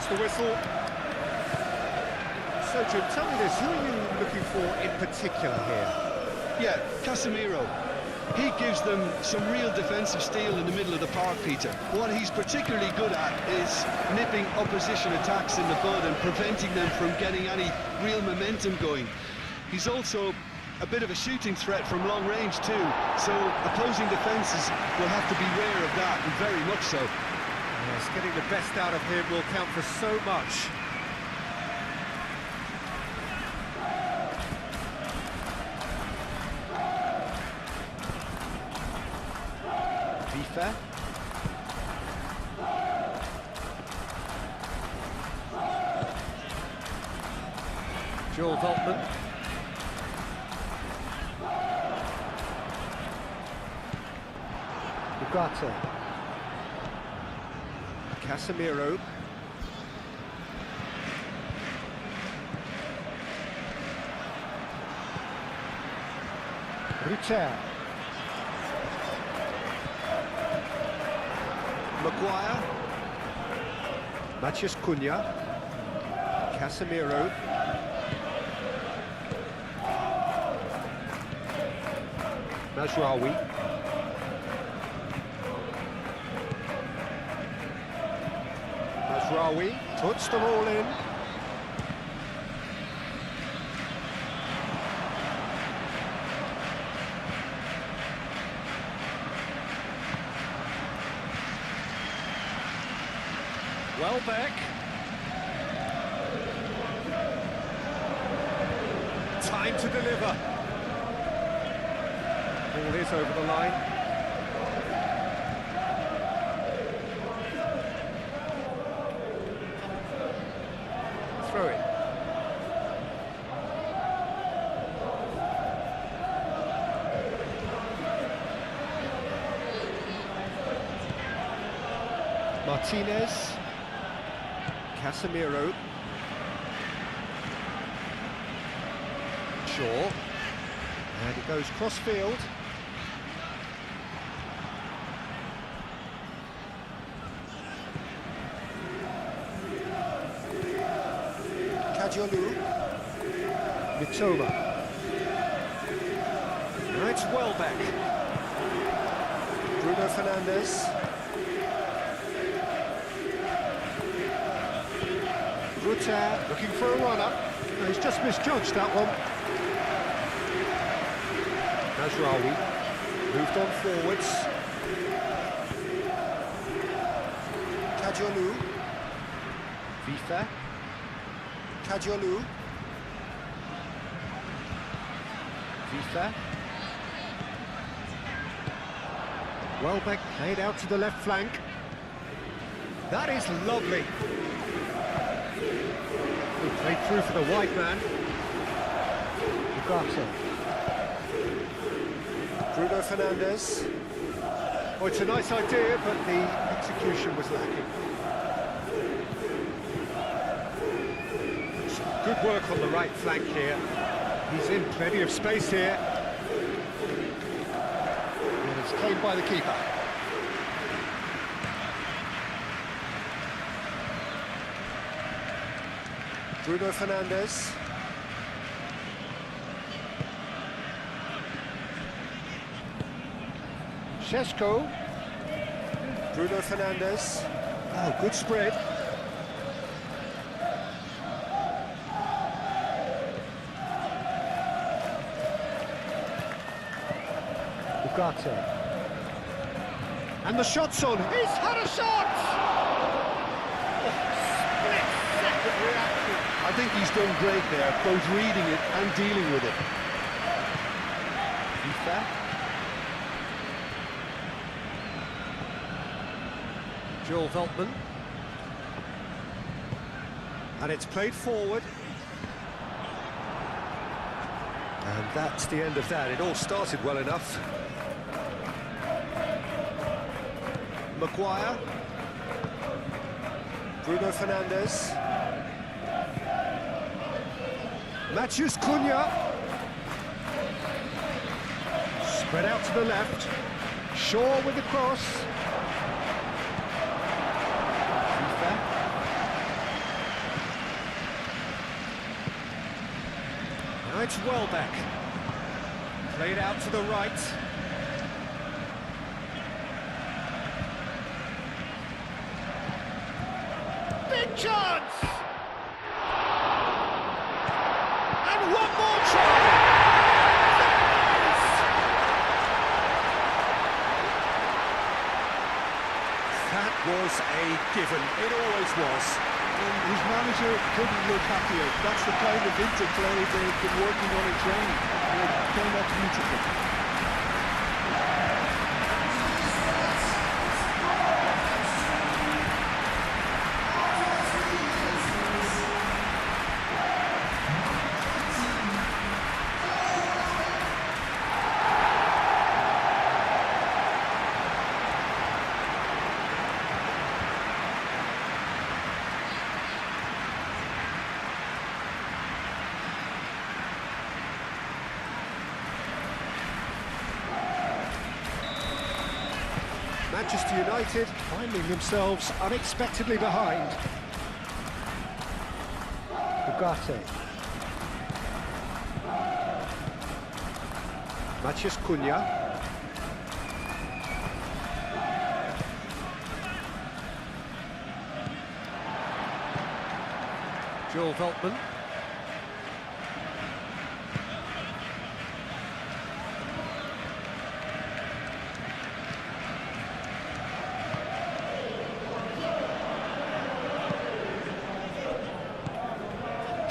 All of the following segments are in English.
That's the whistle. So, Jim, tell me this, who are you looking for in particular here? Yeah, Casemiro. He gives them some real defensive steel in the middle of the park, Peter. What he's particularly good at is nipping opposition attacks in the bud and preventing them from getting any real momentum going. He's also a bit of a shooting threat from long range too, so opposing defences will have to beware of that, and very much so. Yes, getting the best out of him will count for so much. FIFA. Joel Veltman. Ugarte. Casemiro. Rutter. Maguire. Matheus Cunha. Casemiro. Mazraoui. Mazraoui puts them all in. Welbeck. Time to deliver. Ball is over the line. Throw it. Martinez. Casemiro. Shaw. And it goes cross-field. Kajolu. Mitoma. Now it's Welbeck. Bruno Fernandes. Rutter looking for a run-up. No, he's just misjudged that one. Mazraoui moved on forwards. Kajolu. FIFA. Kajolu. FIFA. Welbeck played out to the left flank. That is lovely. Played through for the white man. Ugarte. Bruno Fernandes. Oh, it's a nice idea, but the execution was lacking. Some good work on the right flank here. He's in plenty of space here. And it's claimed by the keeper. Bruno Fernandes. Šeško. Bruno Fernandes. Oh, good spread. Ugarte. And the shot's on. He's had a shot! Split-second reaction. I think he's done great there, both reading it and dealing with it. FIFA. Joel Veltman. And it's played forward. And that's the end of that. It all started well enough. Maguire. Bruno Fernandes. Matheus Cunha. Spread out to the left. Shaw with the cross. FIFA. it's Welbeck. Played out to the right. Big chance! And one more try! That was a given. It always was. And his manager couldn't look happier. That's the kind of interplay they've been working on in training. And it came out beautifully. Manchester United finding themselves unexpectedly behind. Ugarte. Matheus Cunha. Joel Veltman.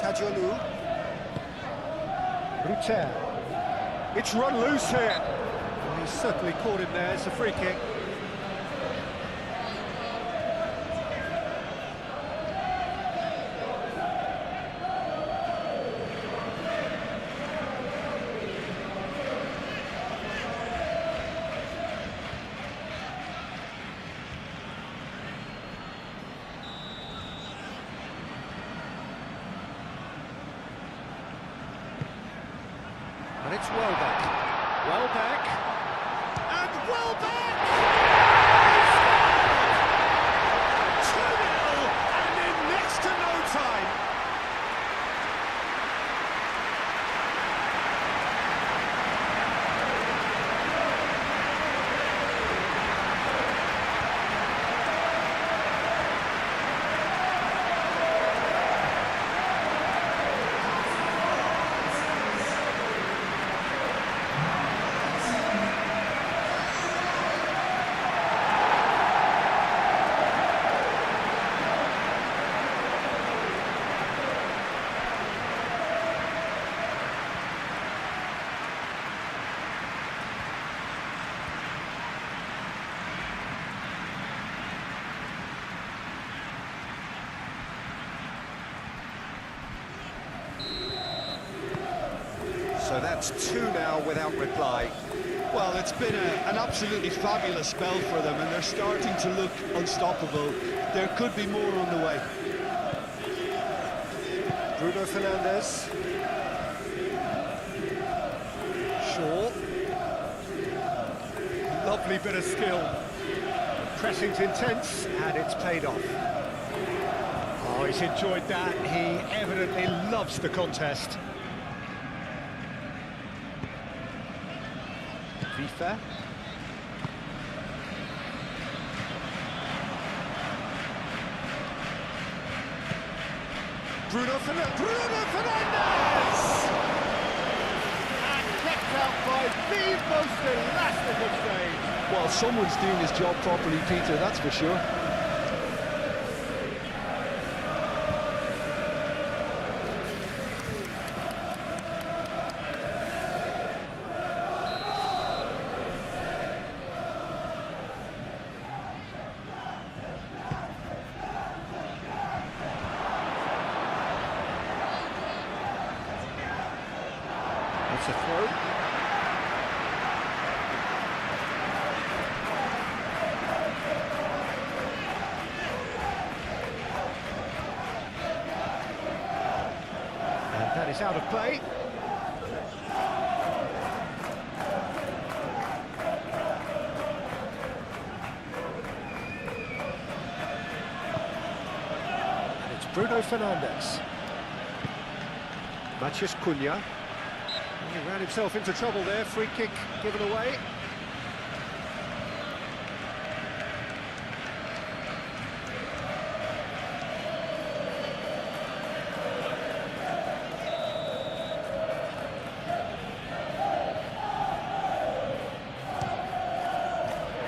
Kajolu. Ruter. It's run loose here. Well, he's certainly caught him there. It's a free kick. And it's Welbeck. Welbeck. And Welbeck! He scored! 2-0 and in next to no time. So that's 2 now without reply. Well, it's been an absolutely fabulous spell for them, and they're starting to look unstoppable. There could be more on the way. Bruno Fernandes. Shaw. Lovely bit of skill. Pressing's intense, and it's paid off. Oh, he's enjoyed that. He evidently loves the contest. FIFA. Bruno Fernandes! And kept out by the most elastic of stage. Well, someone's doing his job properly, Peter, that's for sure. It's a throw. And that is out of play. And it's Bruno Fernandes. Matheus Cunha. He ran himself into trouble there, free kick given away.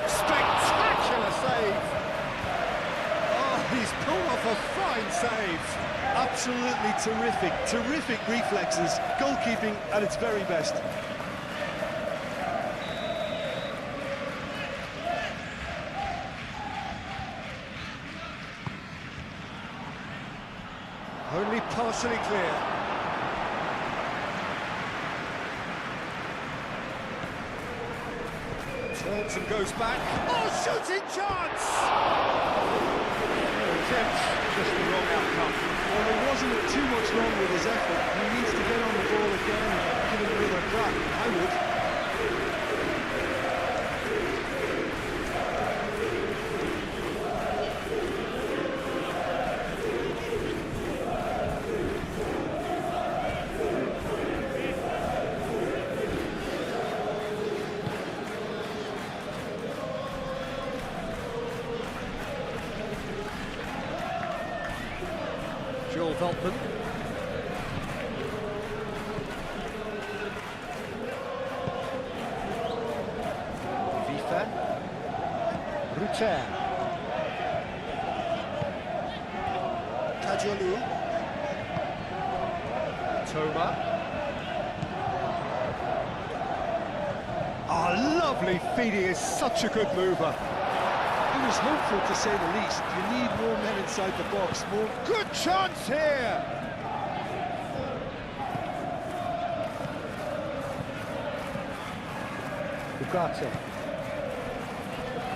Spectacular save! Oh, he's pulled off a fine save. Absolutely terrific reflexes, goalkeeping at its very best. Only partially clear. Turns and goes back. Oh, shooting chance! Attempt, just the wrong outcome. Well, there wasn't too much wrong with his effort. He needs to get on the ball again and give it another crack. I would. Joel Veltman. Vifa. Ruter. Kajolu. Toma. Oh, lovely feed, he is such a good mover. He was hopeful, to say the least. You need more men inside the box, more... Good chance here! Ugarte.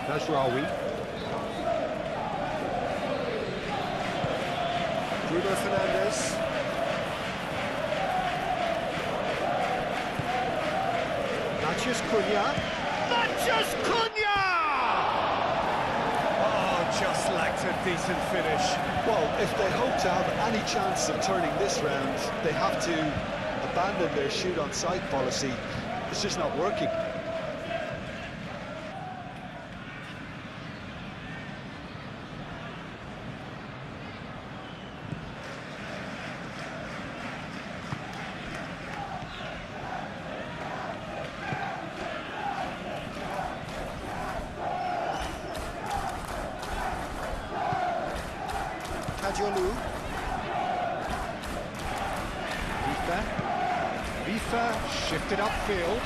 Najraoui. Bruno Fernandes. Matheus Cunha. Matheus Cunha! Just lacked a decent finish. Well, if they hope to have any chance of turning this round, they have to abandon their shoot-on-sight policy. It's just not working. Kajolu. Vifa shifted upfield.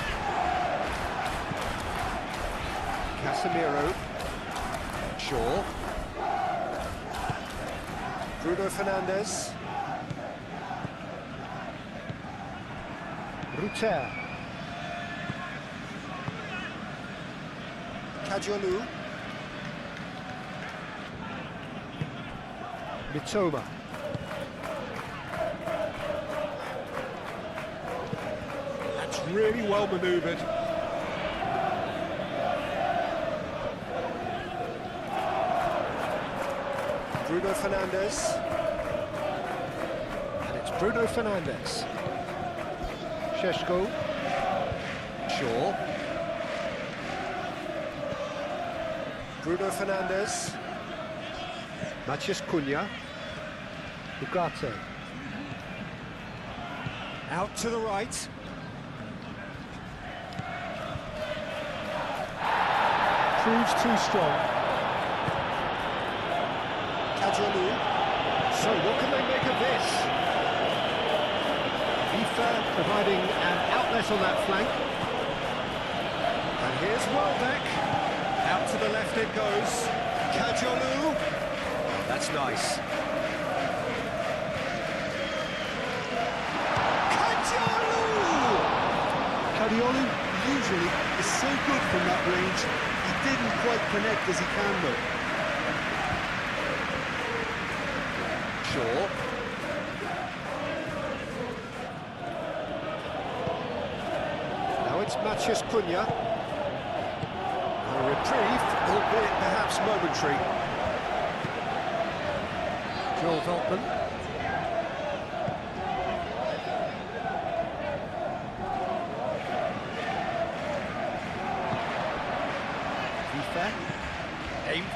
Casemiro. Shaw. Bruno Fernandes. Ruter. Kajolu. Mitoma. That's really well manoeuvred. Bruno Fernandes. And it's Bruno Fernandes. Šeško. Shaw. Bruno Fernandes. Matheus Cunha. Ugarte. Out to the right. Proves too strong. Kajolu. So what can they make of this? Vifa providing an outlet on that flank. And here's Welbeck. Out to the left it goes. Kajolu. That's nice. Kajolu usually is so good from that range. He didn't quite connect as he can, though. Shaw. Now it's Matheus Cunha. A reprieve, albeit perhaps momentary. Joel Veltman.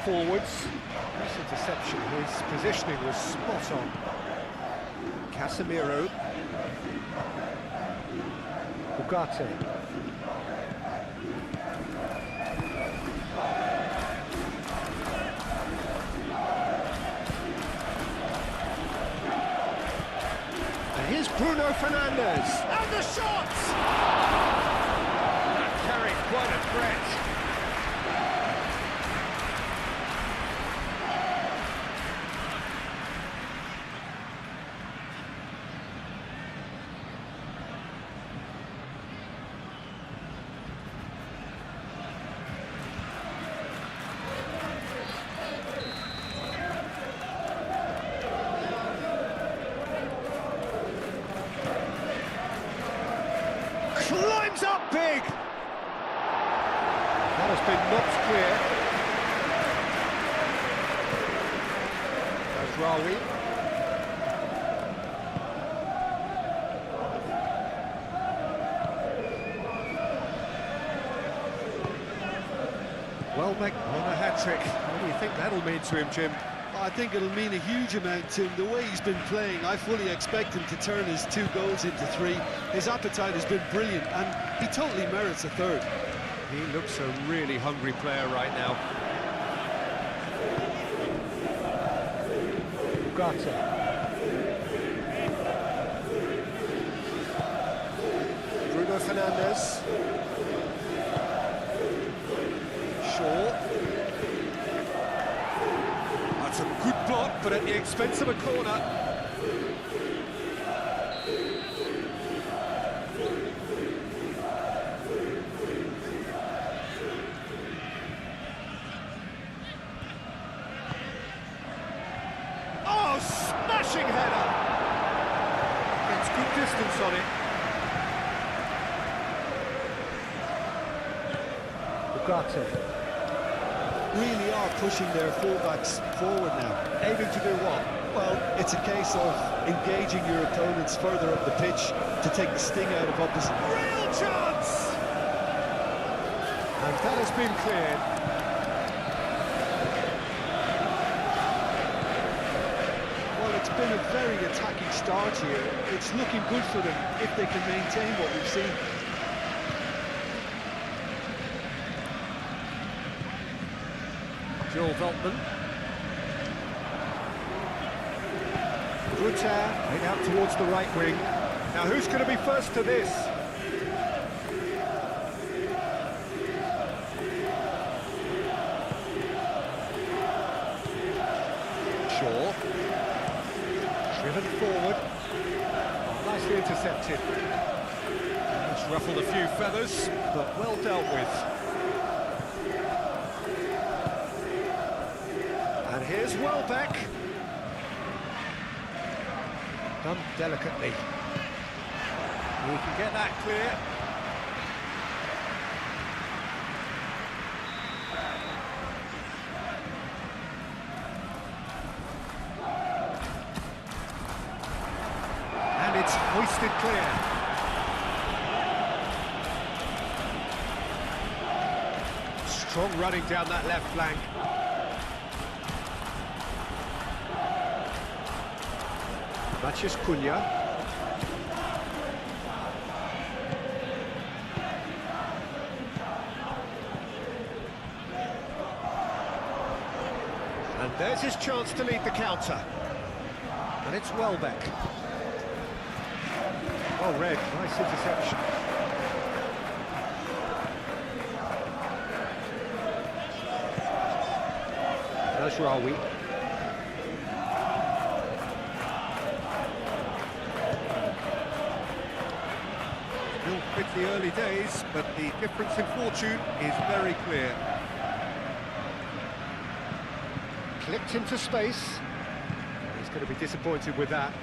forwards. Nice interception, his positioning was spot on. Casemiro. Ugarte. And here's Bruno Fernandes. And the shot! Carrying quite a threat. Climbs up big! That has been knocked clear. That's Rawi. Welbeck on a hat-trick. What do you think that'll mean to him, Jim? I think it'll mean a huge amount to him. The way he's been playing, I fully expect him to turn his 2 goals into 3. His appetite has been brilliant, and he totally merits a 3rd. He looks a really hungry player right now. Ugarte. Bruno Fernandes. Shaw. That's a good block, but at the expense of a corner. Oh, smashing header! Gets good distance on it. Ugarte. Really are pushing their fullbacks forward now. Aiming to do what? Well, it's a case of engaging your opponents further up the pitch to take the sting out of opposition. Real chance! And that has been cleared. Well, it's been a very attacking start here. It's looking good for them if they can maintain what we've seen. Joel Veltman. Good head out towards the right wing. Now who's going to be first to this? Shaw. Driven forward. Nicely intercepted. Just ruffled a few feathers, but well dealt with. And here's Welbeck. Done delicately. He can get that clear. And it's hoisted clear. Strong running down that left flank. Mathias Cunha. And there's his chance to lead the counter. And it's Welbeck. Well read, nice interception. That's Rawi. Still pretty early days, but the difference in fortune is very clear. Clipped into space. He's going to be disappointed with that.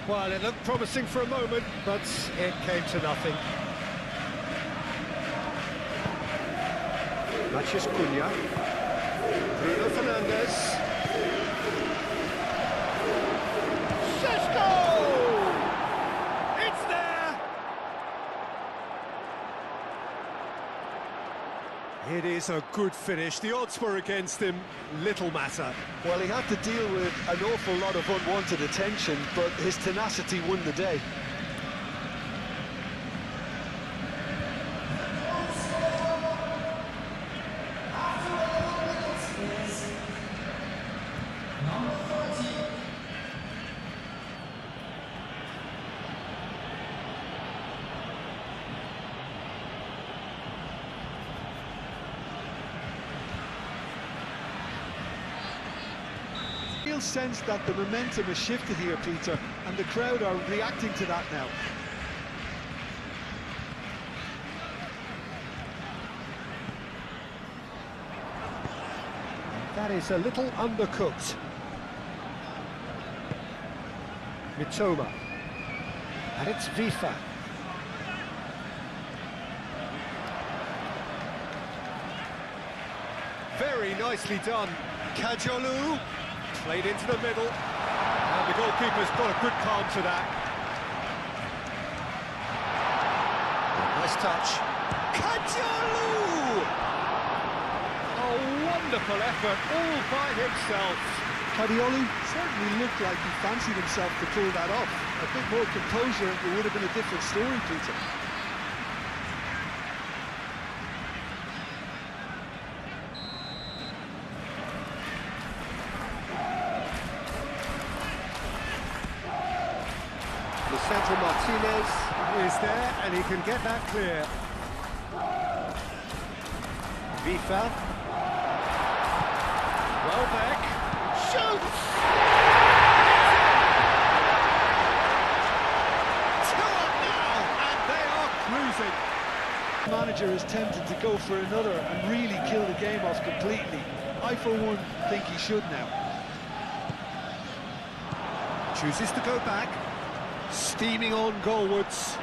Well, it looked promising for a moment, but it came to nothing. Mathias Cunha. Bruno Fernandes. It's there! It is a good finish. The odds were against him, little matter. Well, he had to deal with an awful lot of unwanted attention, but his tenacity won the day. Real sense that the momentum has shifted here, Peter, and the crowd are reacting to that now. That is a little undercooked. Mitoma. And it's Vifa. Very nicely done. Kajolu. Played into the middle, and the goalkeeper's got a good palm to that. Nice touch. Kajolu! A wonderful effort, all by himself. Kadiolu certainly looked like he fancied himself to pull that off. A bit more composure, it would have been a different story, Peter. Central Martinez is there, and he can get that clear. Vifa. Welbeck. Shoots! 2-up now, and they are cruising. The manager is tempted to go for another and really kill the game off completely. I, for one, think he should now. Chooses to go back. Steaming on goalwards.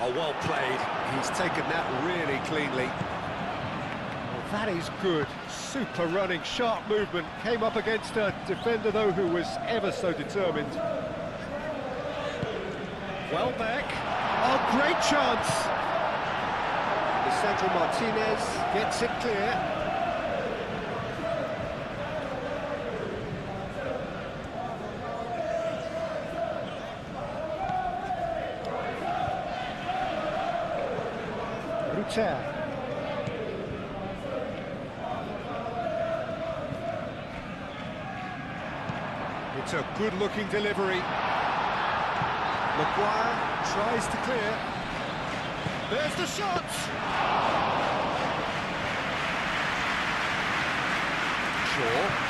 Oh, well played. He's taken that really cleanly. Well, that is good. Super running, sharp movement. Came up against a defender, though, who was ever so determined. Welbeck. Oh, great chance. Central Martinez gets it clear. It's a good-looking delivery. Maguire tries to clear. There's the shot! Shaw.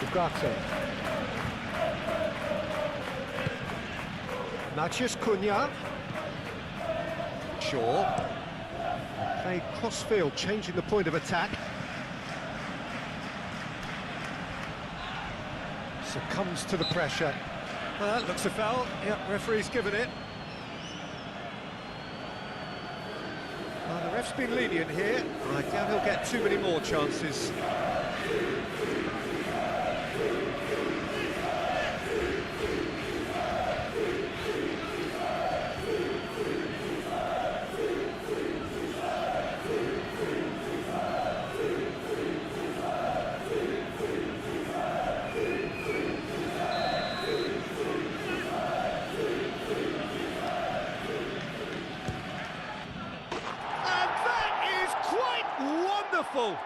Ugarte. Maciej Cunha. Shaw. Played cross-field, changing the point of attack. Succumbs to the pressure. Well, that looks a foul. Yep, referee's given it. Well, the ref's been lenient here. I doubt he'll get too many more chances. Wonderful!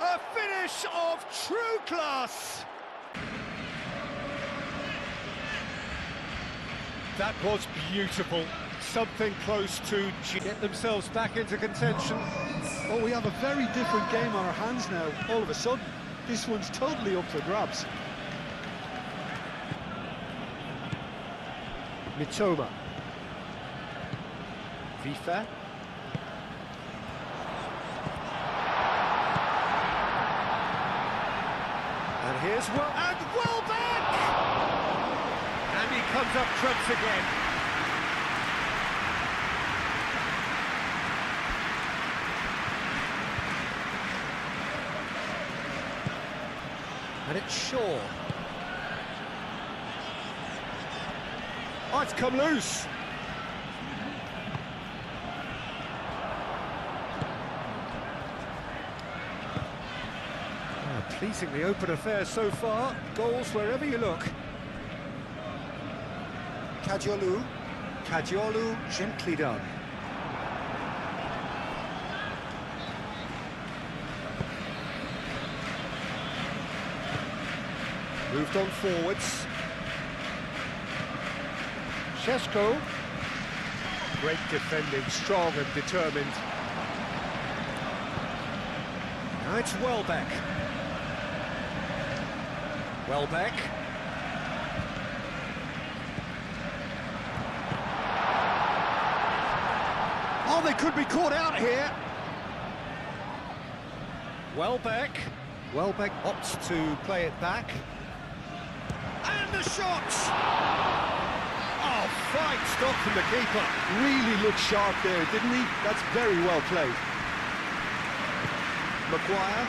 A finish of true class! That was beautiful. Something close to get themselves back into contention. Well, we have a very different game on our hands now, all of a sudden. This one's totally up for grabs. Mitoma. Vifa. And here's Welbeck! And he comes up trumps again. And it's Shaw. Oh, it's come loose. Pleasingly open affair so far. Goals wherever you look. Kadiolu. Kadiolu, gently done. Moved on forwards. Shesko. Great defending, strong and determined. Now it's Welbeck. Welbeck. Oh, they could be caught out here. Welbeck. Welbeck opts to play it back. And the shot! Oh, fine stop from the keeper. Really looked sharp there, didn't he? That's very well played. Maguire.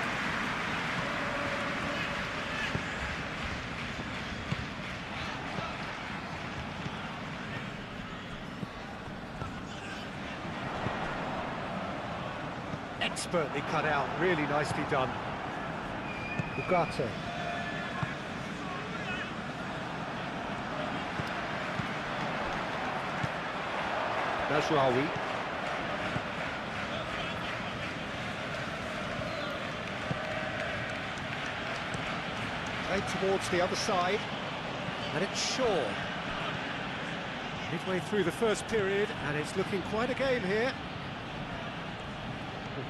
Expertly cut out, really nicely done. Ugarte. Nasraoui. Played towards the other side, and it's Shaw. Midway through the first period, and it's looking quite a game here.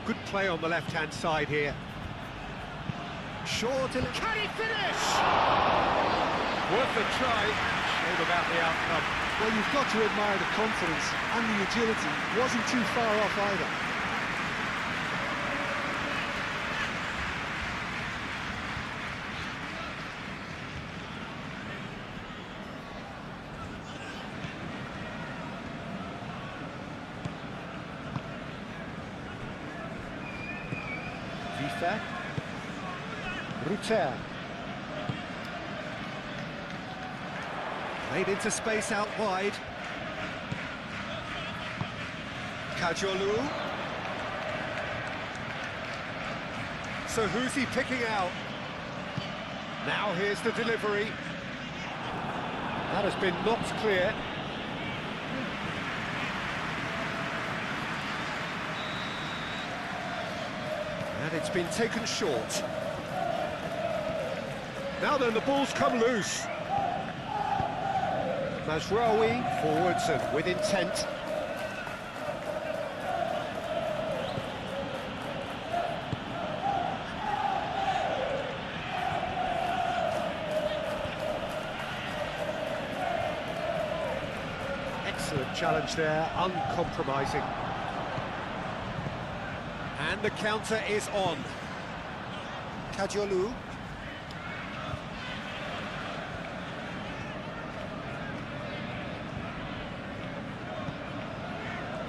Good play on the left-hand side here. Shaw to... Can he finish? Worth a try. Shame about the outcome. Well, you've got to admire the confidence and the agility. Wasn't too far off either. Vifa. Ruter. Played into space out wide. Kadiolu. So who's he picking out? Now here's the delivery. That has been knocked clear. And it's been taken short. Now then, the ball's come loose. Nasraoui forwards and with intent. Excellent challenge there, uncompromising. And the counter is on. Kadiolu.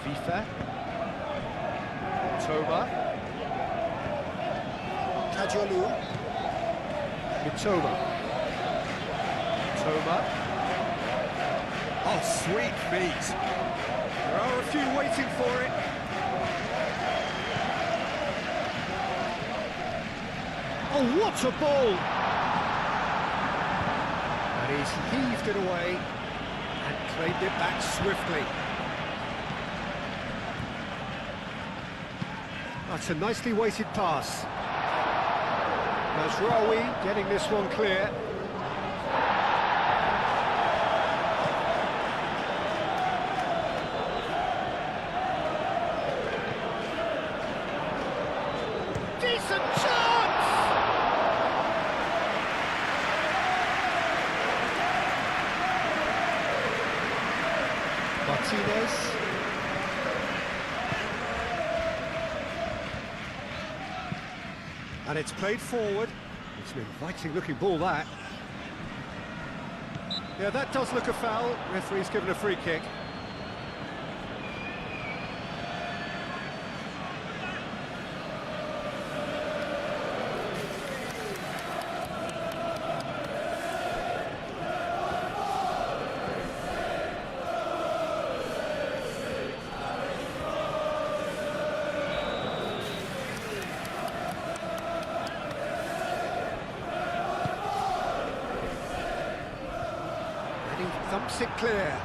Vifa. Toma. Kadiolu. Mitoma. Toma. Oh, sweet feet. There are a few waiting for it. Oh, what a ball! And he's heaved it away and claimed it back swiftly. That's a nicely weighted pass. Nasraoui getting this one clear. Decent chance! Martinez. And it's played forward. It's an inviting looking ball, that. Yeah, that does look a foul. Referee's given a free kick. keeps it clear.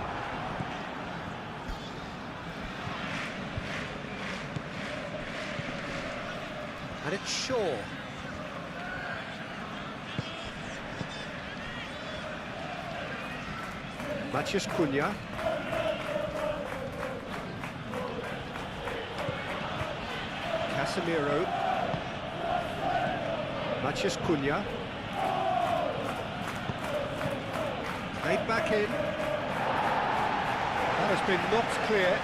And it's Shaw. Maciej Cunha. Casemiro. Maciej Cunha. Played back in. That has been knocked clear.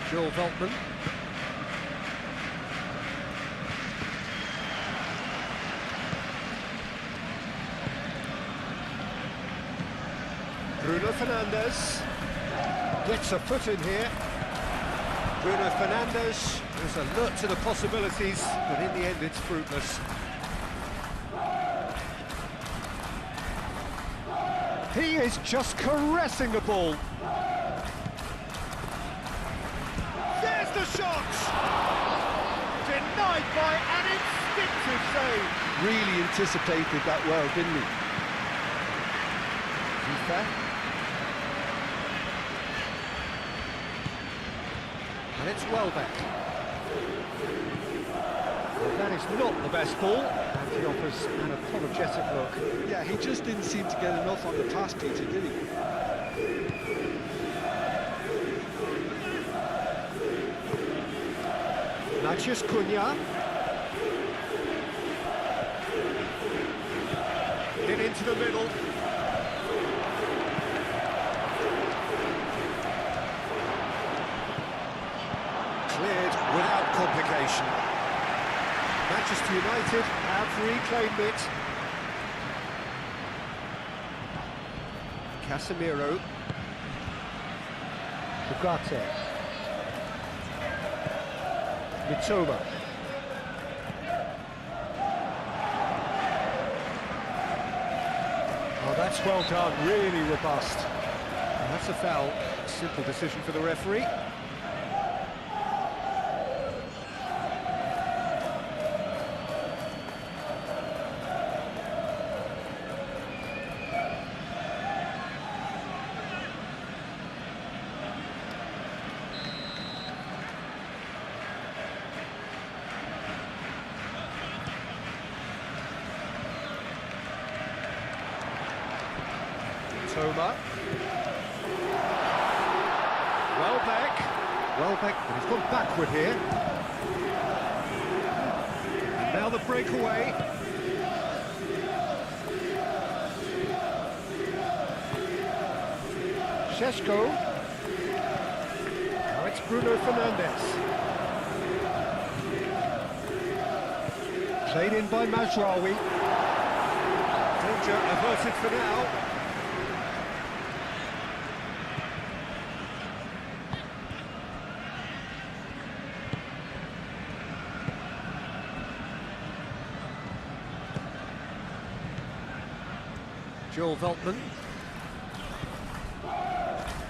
Joel Veltman. Bruno Fernandes gets a foot in here. Bruno Fernandes is alert to the possibilities, but in the end it's fruitless. He is just caressing the ball. There's the shot! Denied by an instinctive save. Really anticipated that well, didn't he? FIFA. And it's Welbeck. Well, that is not the best ball, and he offers an apologetic look. Yeah, he just didn't seem to get enough on the pass, Peter, did he? Maciej Cunha. In into the middle. Cleared without complication. Manchester United have reclaimed it. Casemiro. Ugarte. Mitoma. Oh, that's well done, really robust. And that's a foul. Simple decision for the referee. Toma. Welbeck, but he's gone backward here. And now the breakaway. Šeško. Now it's Bruno Fernandes. Played in by Mazraoui. Danger averted for now. Joel Veltman.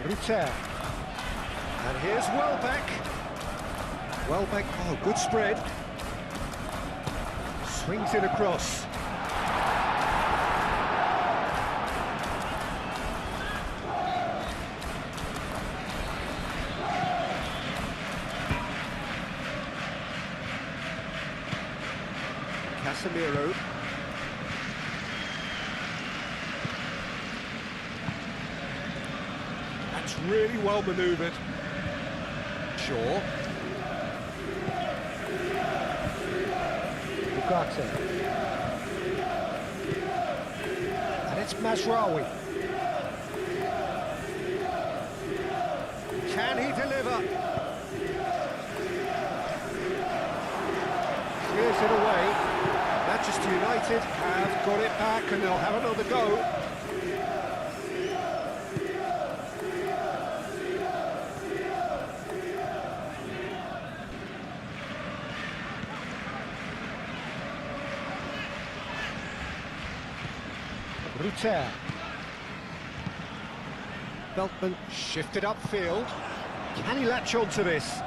Rutter. And here's Welbeck. Welbeck, oh, good spread. Swings it across. Casemiro. That's really well manoeuvred. Shaw. Ugarte. And it's Mazraoui. Can he deliver? Clears it away. Manchester United have got it back and they'll have another go. Rutter. Veltman shifted upfield. Can he latch on to this?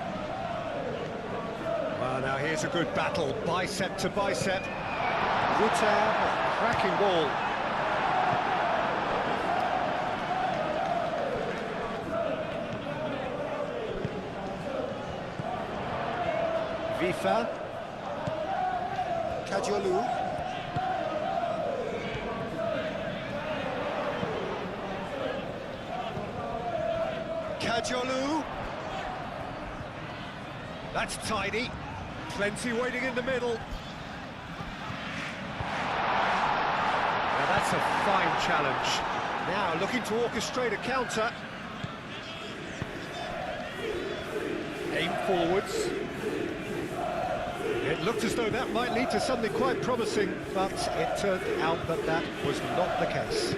Well, Oh, now here's a good battle, bicep to bicep. Rutter, cracking ball. Vifa. Kajolu. Kajolu. That's tidy. Plenty waiting in the middle. Now that's a fine challenge. Now looking to orchestrate a counter. Aim forwards. It looked as though that might lead to something quite promising, but it turned out that that was not the case.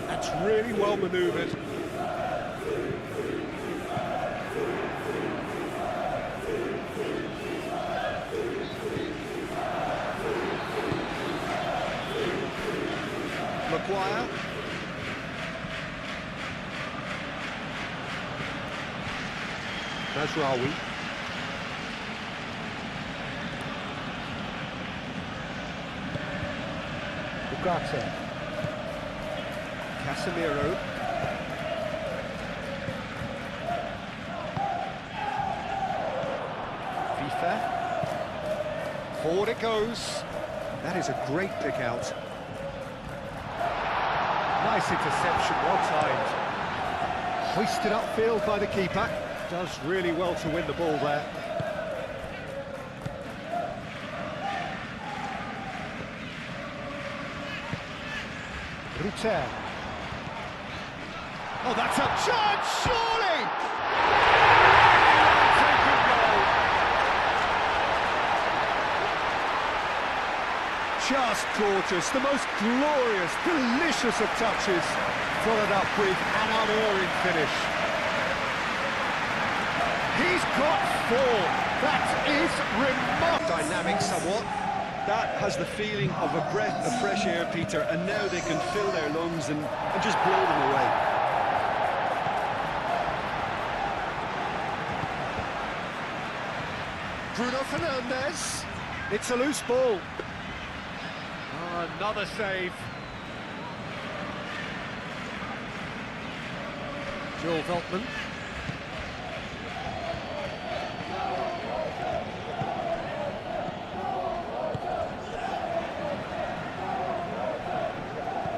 That's really well manoeuvred. Maguire. Mazraoui. Ugarte. Casemiro. Vifa. Forward it goes. That is a great pick out. Nice interception, well timed. Hoisted upfield by the keeper. Does really well to win the ball there. Rutter. Oh, that's a chance, surely! Taken goal. Just gorgeous, the most glorious, delicious of touches, followed up with an unerring finish. He's got four. That is remarkable. Dynamic somewhat. That has the feeling of a breath of fresh air, Peter, and now they can fill their lungs and just blow them away. Bruno Fernandes. It's a loose ball. Oh, another save. Joel Veltman.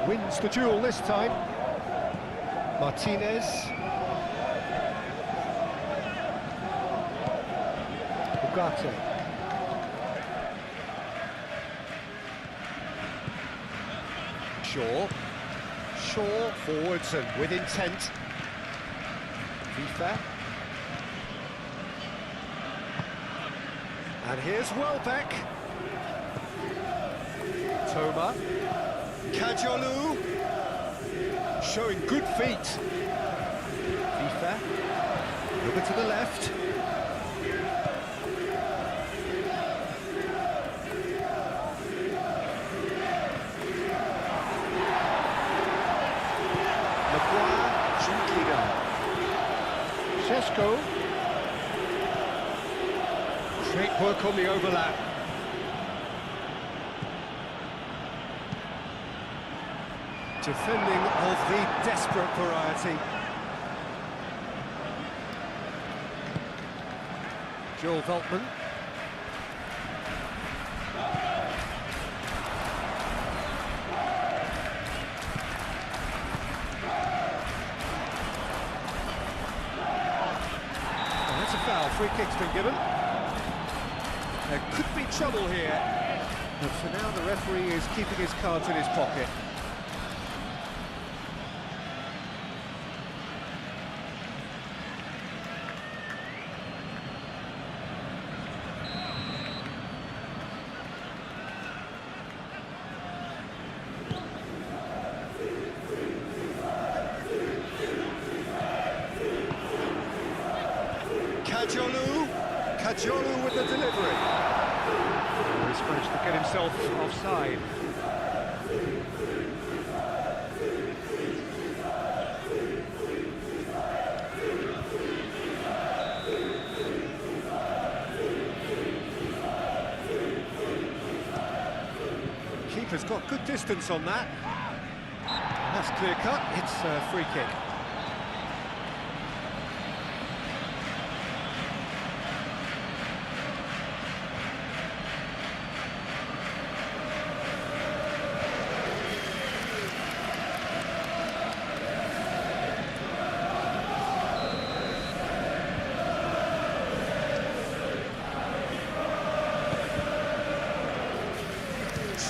Wins the duel this time. Martinez. Ugarte. Shaw forwards and with intent. Vifa. And here's Welbeck. Toma. Kajolu. Showing good feet. Vifa. Over to the left. Sesko. Great work on the overlap. Defending of the desperate variety. Joel Veltman. Free kick's been given. There could be trouble here, but for now the referee is keeping his cards in his pocket. Kajolu with the delivery. He's managed to get himself offside. keeper's got good distance on that. That's clear cut, it's a free kick.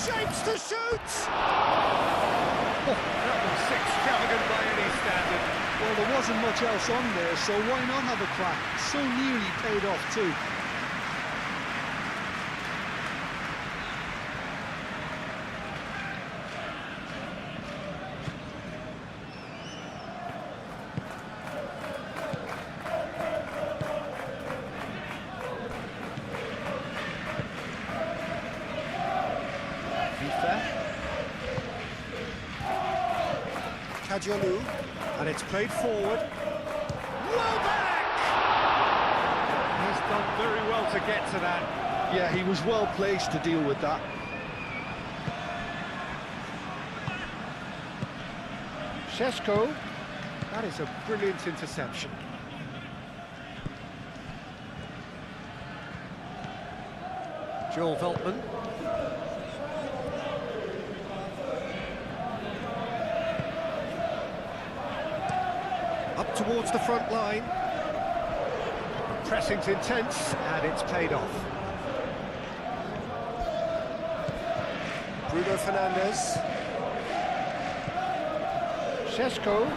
Shapes to shoot! Oh, that was extravagant by any standard. Well, there wasn't much else on there, so why not have a crack? So nearly paid off too. Kadiolu, and it's played forward. Well back! He's done very well to get to that. Yeah, he was well placed to deal with that. Šeško, that is a brilliant interception. Joel Veltman. Up towards the front line. Pressing's intense, and it's paid off. Bruno Fernandes. Šeško.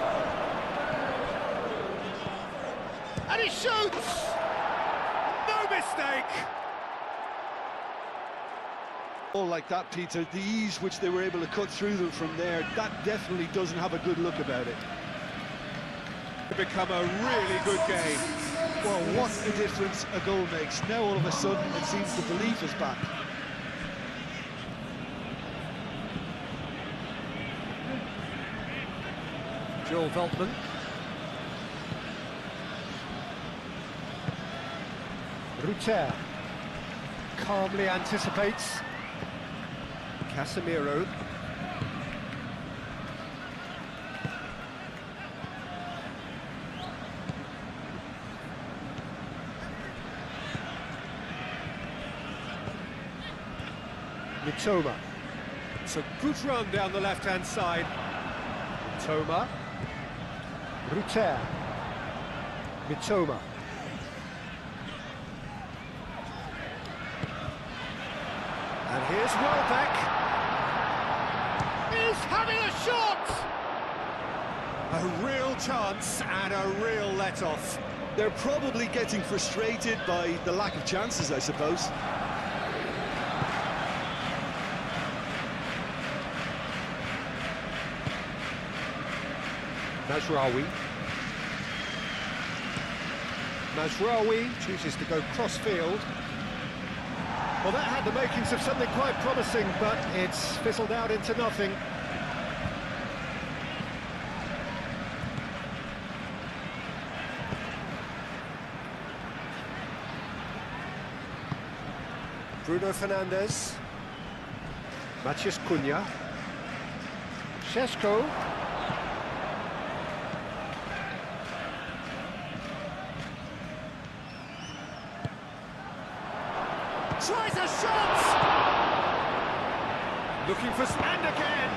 And he shoots! No mistake! All like that, Peter, the ease which they were able to cut through them from there, that definitely doesn't have a good look about it. Become a really good game. Well, what a difference a goal makes. Now all of a sudden it seems the belief is back. Joel Veltman. Ruter calmly anticipates. Casemiro. Mitoma. It's a good run down the left-hand side. Mitoma. Ruter. Mitoma. And here's Welbeck. He's having a shot! A real chance and a real let-off. They're probably getting frustrated by the lack of chances, I suppose. Mazraoui. Mazraoui chooses to go cross-field. Well, that had the makings of something quite promising, but it's fizzled out into nothing. Bruno Fernandes. Matheus Cunha. Šeško. Tries a shot! Looking for... and again!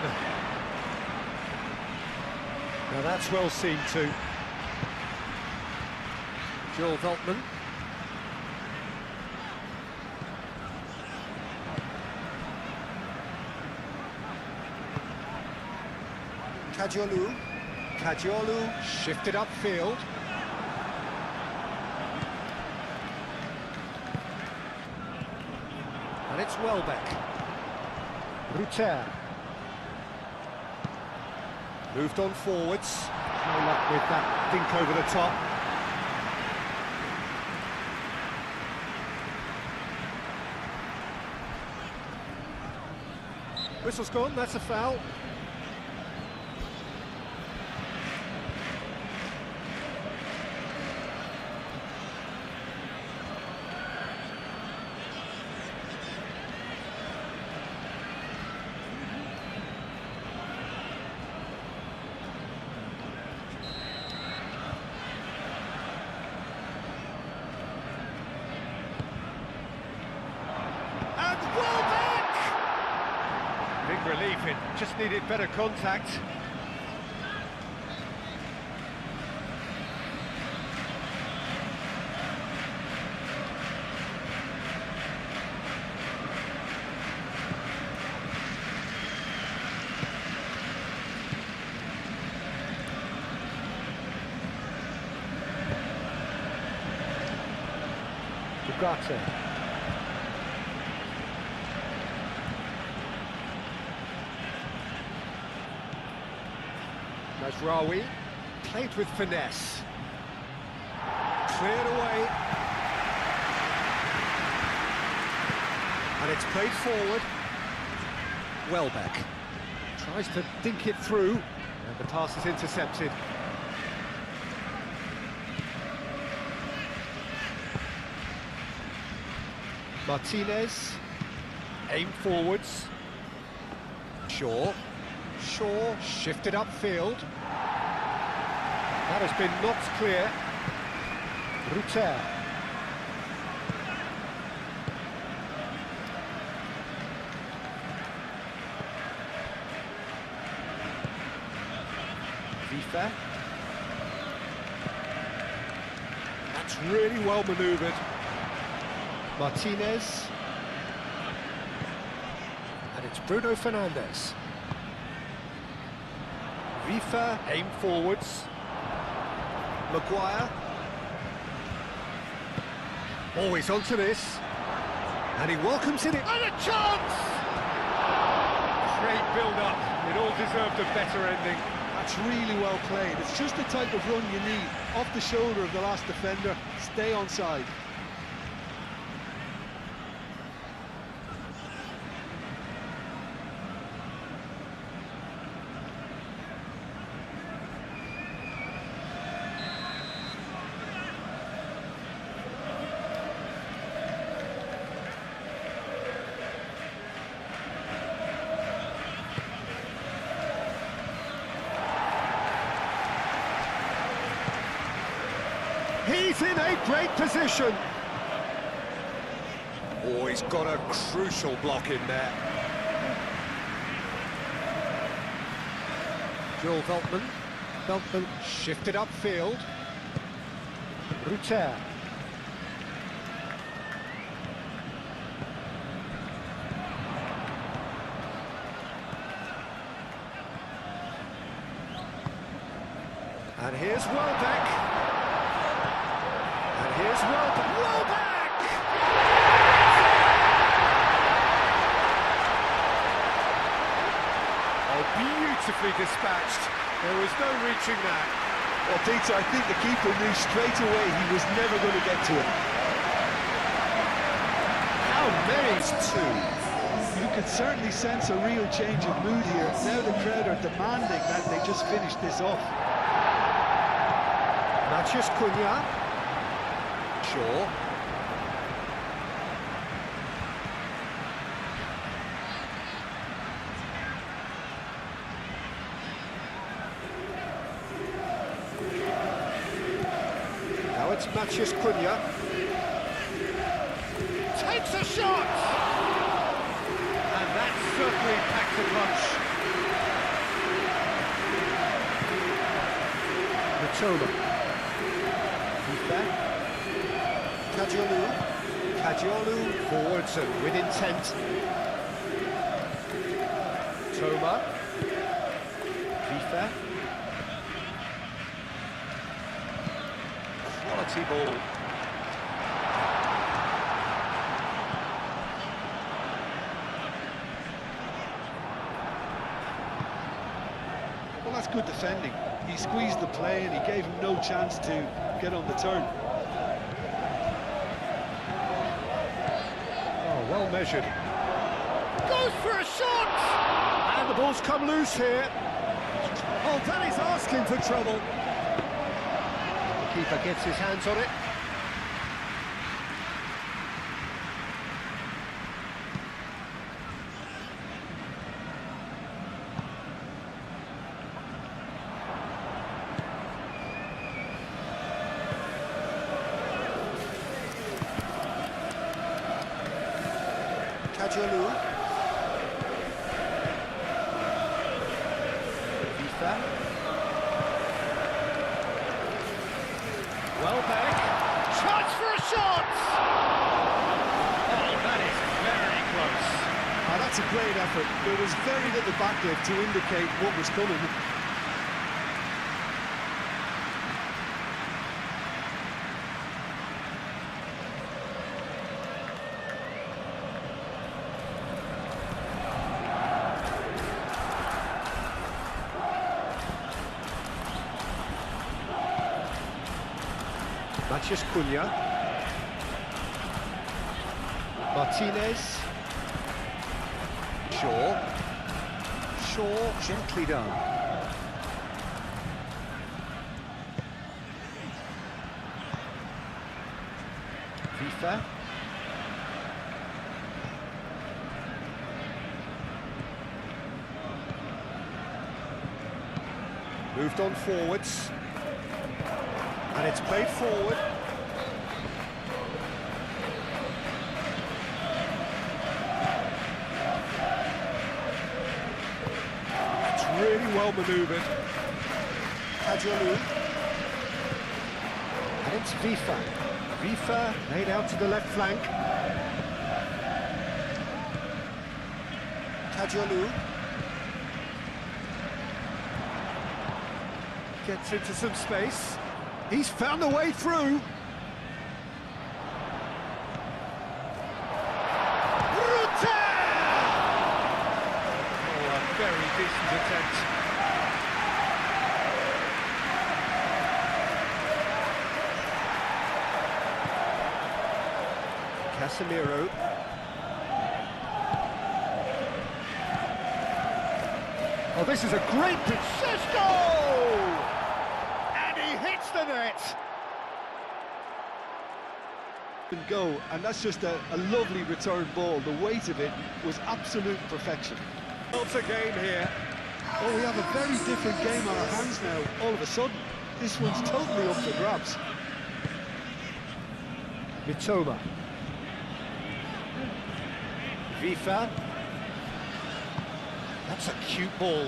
Now that's well seen too. Joel Veltman. Kadiolu shifted upfield. And it's Welbeck. Ruter. Moved on forwards. No luck with that dink over the top. Whistle's gone, that's a foul. Well back! Big relief, it just needed better contact. Ugarte. Mazraoui, played with finesse. Cleared away. And it's played forward. Welbeck tries to dink it through, and the pass is intercepted. Martinez, aim forwards. Shaw shifted upfield. That has been knocked clear. Rutter. Vifa. That's really well manoeuvred. Martinez, and it's Bruno Fernandes. Vifa, aim forwards. Maguire. Always onto this, and he welcomes it in. And a chance! Great build-up, it all deserved a better ending. That's really well played. It's just the type of run you need. Off the shoulder of the last defender, stay onside. He's in a great position. Oh, he's got a crucial block in there. Joel Veltman. Veltman shifted upfield. Rutter. And here's Welbeck. And here's Welbeck! Oh, beautifully dispatched. There was no reaching that. Well, Peter, I think the keeper knew straight away he was never going to get to it. How many? Two. You could certainly sense a real change of mood here. Now the crowd are demanding that they just finish this off. Matheus Cunha. Shaw. Now it's Matheus Cunha. Takes a shot! And that certainly packs a punch. Matoma. Kajiolu forwards and with intent. Toma. Vifa. Quality ball. Well, that's good defending. He squeezed the play and he gave him no chance to get on the turn. Well measured. Goes for a shot! And the ball's come loose here. Oh, that is asking for trouble. The keeper gets his hands on it. Kajolu. FIFA. Welbeck. Chance for a shot! Oh, that is very close. Oh, that's a great effort. There was very little backlift to indicate what was coming. Mathias Cunha. Martinez. Shaw, gently done. FIFA. Moved on forwards. And it's played forward. It's really well manoeuvred. Kajolu. And it's FIFA. FIFA laid out to the left flank. Kajolu. Gets into some space. He's found a way through. Ruta! Oh, a very decent attempt. Casemiro. Oh, this is a great pitch. Hits the net. And go, and that's just a lovely return ball. The weight of it was absolute perfection. It's a game here. Oh, we have a very different game on our hands now. All of a sudden, this one's totally up for grabs. Mitoma. FIFA. That's a cute ball.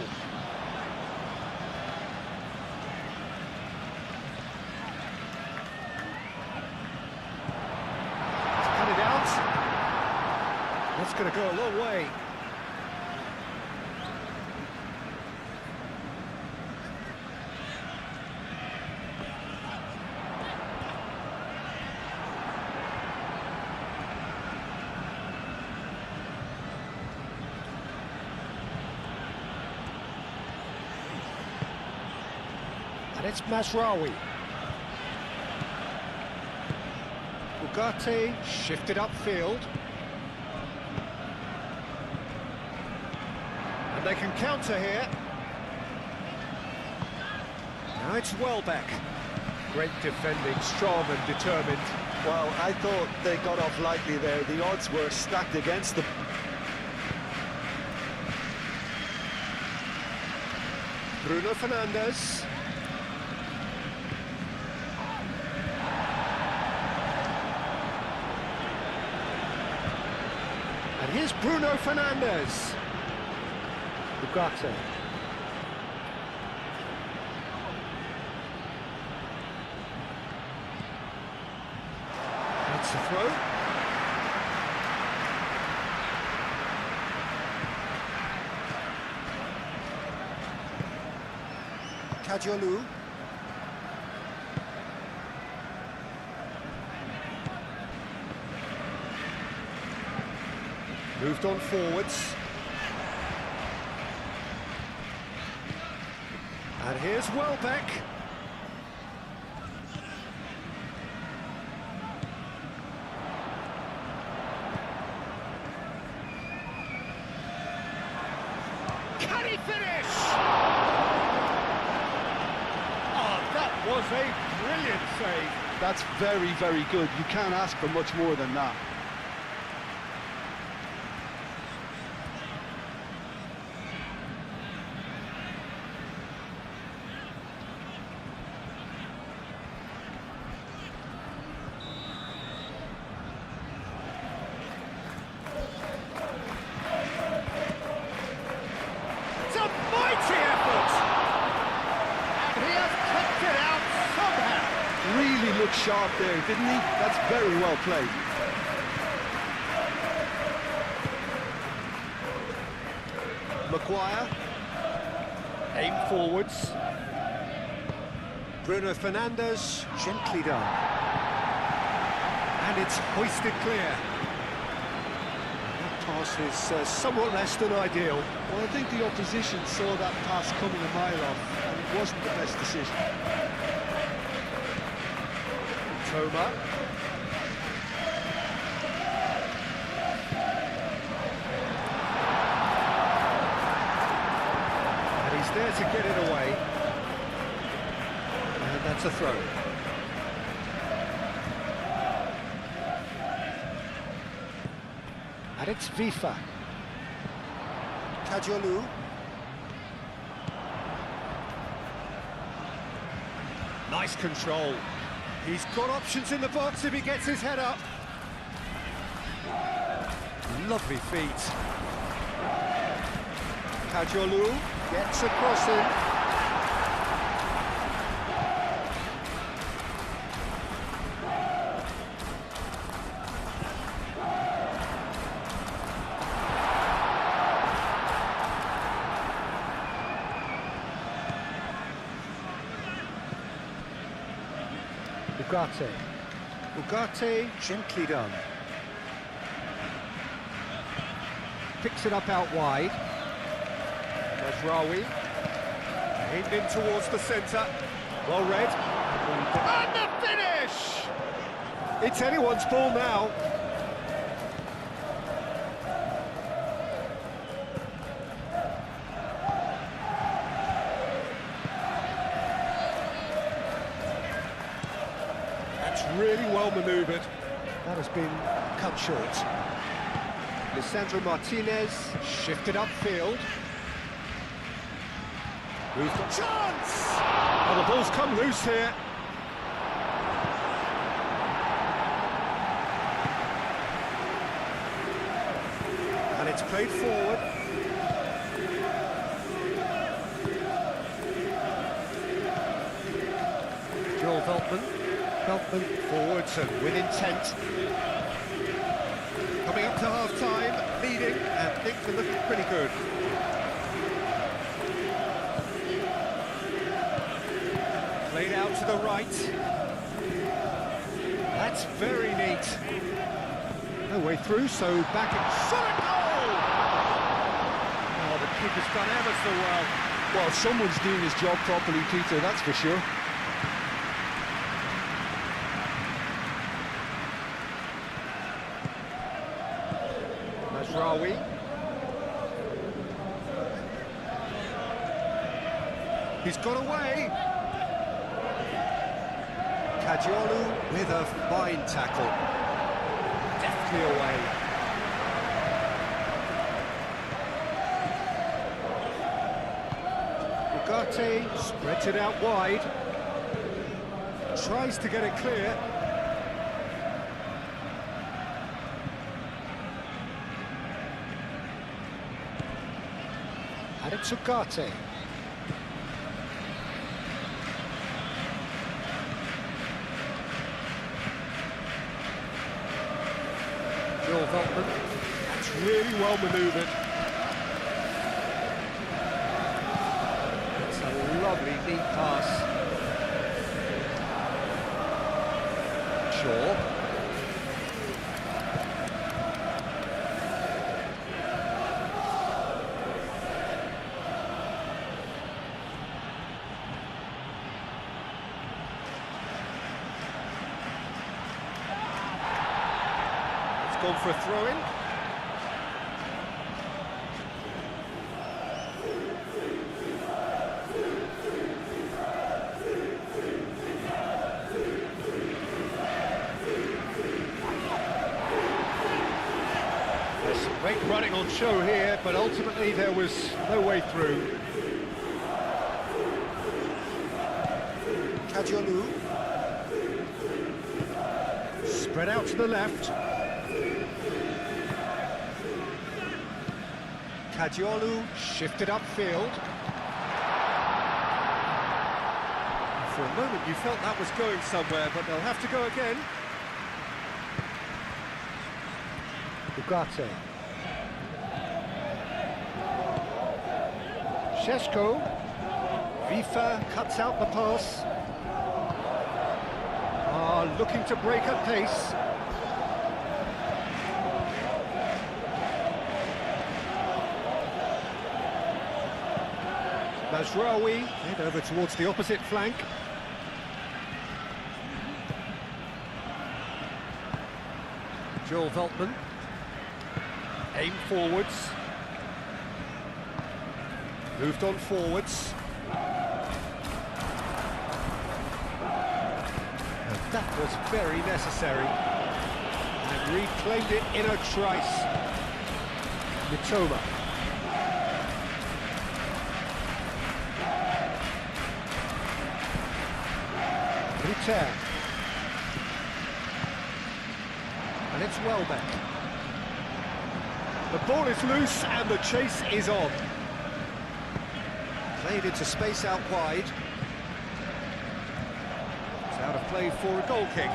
That's going to go a long way. And it's Masraoui. Ugarte shifted upfield. They can counter here. Now it's Welbeck. Great defending, strong and determined. Well, I thought they got off lightly there. The odds were stacked against them. Bruno Fernandes. And here's Bruno Fernandes. Ugarte. That's the throw. Kajolu. Moved on forwards. And here's Welbeck. Can he finish? Oh, that was a brilliant save. That's very, very good. You can't ask for much more than that. sharp there, didn't he? That's very well played. Maguire. Aim forwards. Bruno Fernandes, gently done. And it's hoisted clear. That pass is somewhat less than ideal. Well, I think the opposition saw that pass coming a mile off, and it wasn't the best decision. Toma. And he's there to get it away. And that's a throw. And it's Vifa. Kajolu. Nice control. He's got options in the box if he gets his head up. Lovely feet. Kajolu gets across him. Ugarte, gently done. Picks it up out wide. Mazraoui. Aimed in towards the centre. Well read. And the finish! It's anyone's ball now. Really well manoeuvred. That has been cut short. Lisandro Martinez shifted upfield. Who's got chance? Oh, the ball's come loose here. And it's played forward. Joel Veltman. Veltman forwards and with intent. Coming up to half-time, leading, and things are looking pretty good. Played out to the right. That's very neat. No way through, so back in. Solid goal! Oh, the keeper's done ever so well. Well, someone's doing his job properly, Peter, that's for sure. Mazraoui. He's got away. Kajolu with a fine tackle. Deftly away. Ugarte spreads it out wide. Tries to get it clear. And it's Ugarte. Joel Veltman. That's really well manoeuvred. It's a lovely neat pass. Shaw. Gone for a throw-in. There's some great running on show here, but ultimately there was no way through. Kajolu. Spread out to the left. Kajolu shifted upfield. For a moment you felt that was going somewhere, but they'll have to go again. Ugarte. Šeško. Vifa cuts out the pass. Looking to break at pace. Mazraoui, head over towards the opposite flank. Joel Veltman. Aim forwards. Moved on forwards. And that was very necessary. And reclaimed it in a trice. Mitoma. Ruter. And it's Welbeck. The ball is loose and the chase is on. Played into space out wide. It's out of play for a goal kick.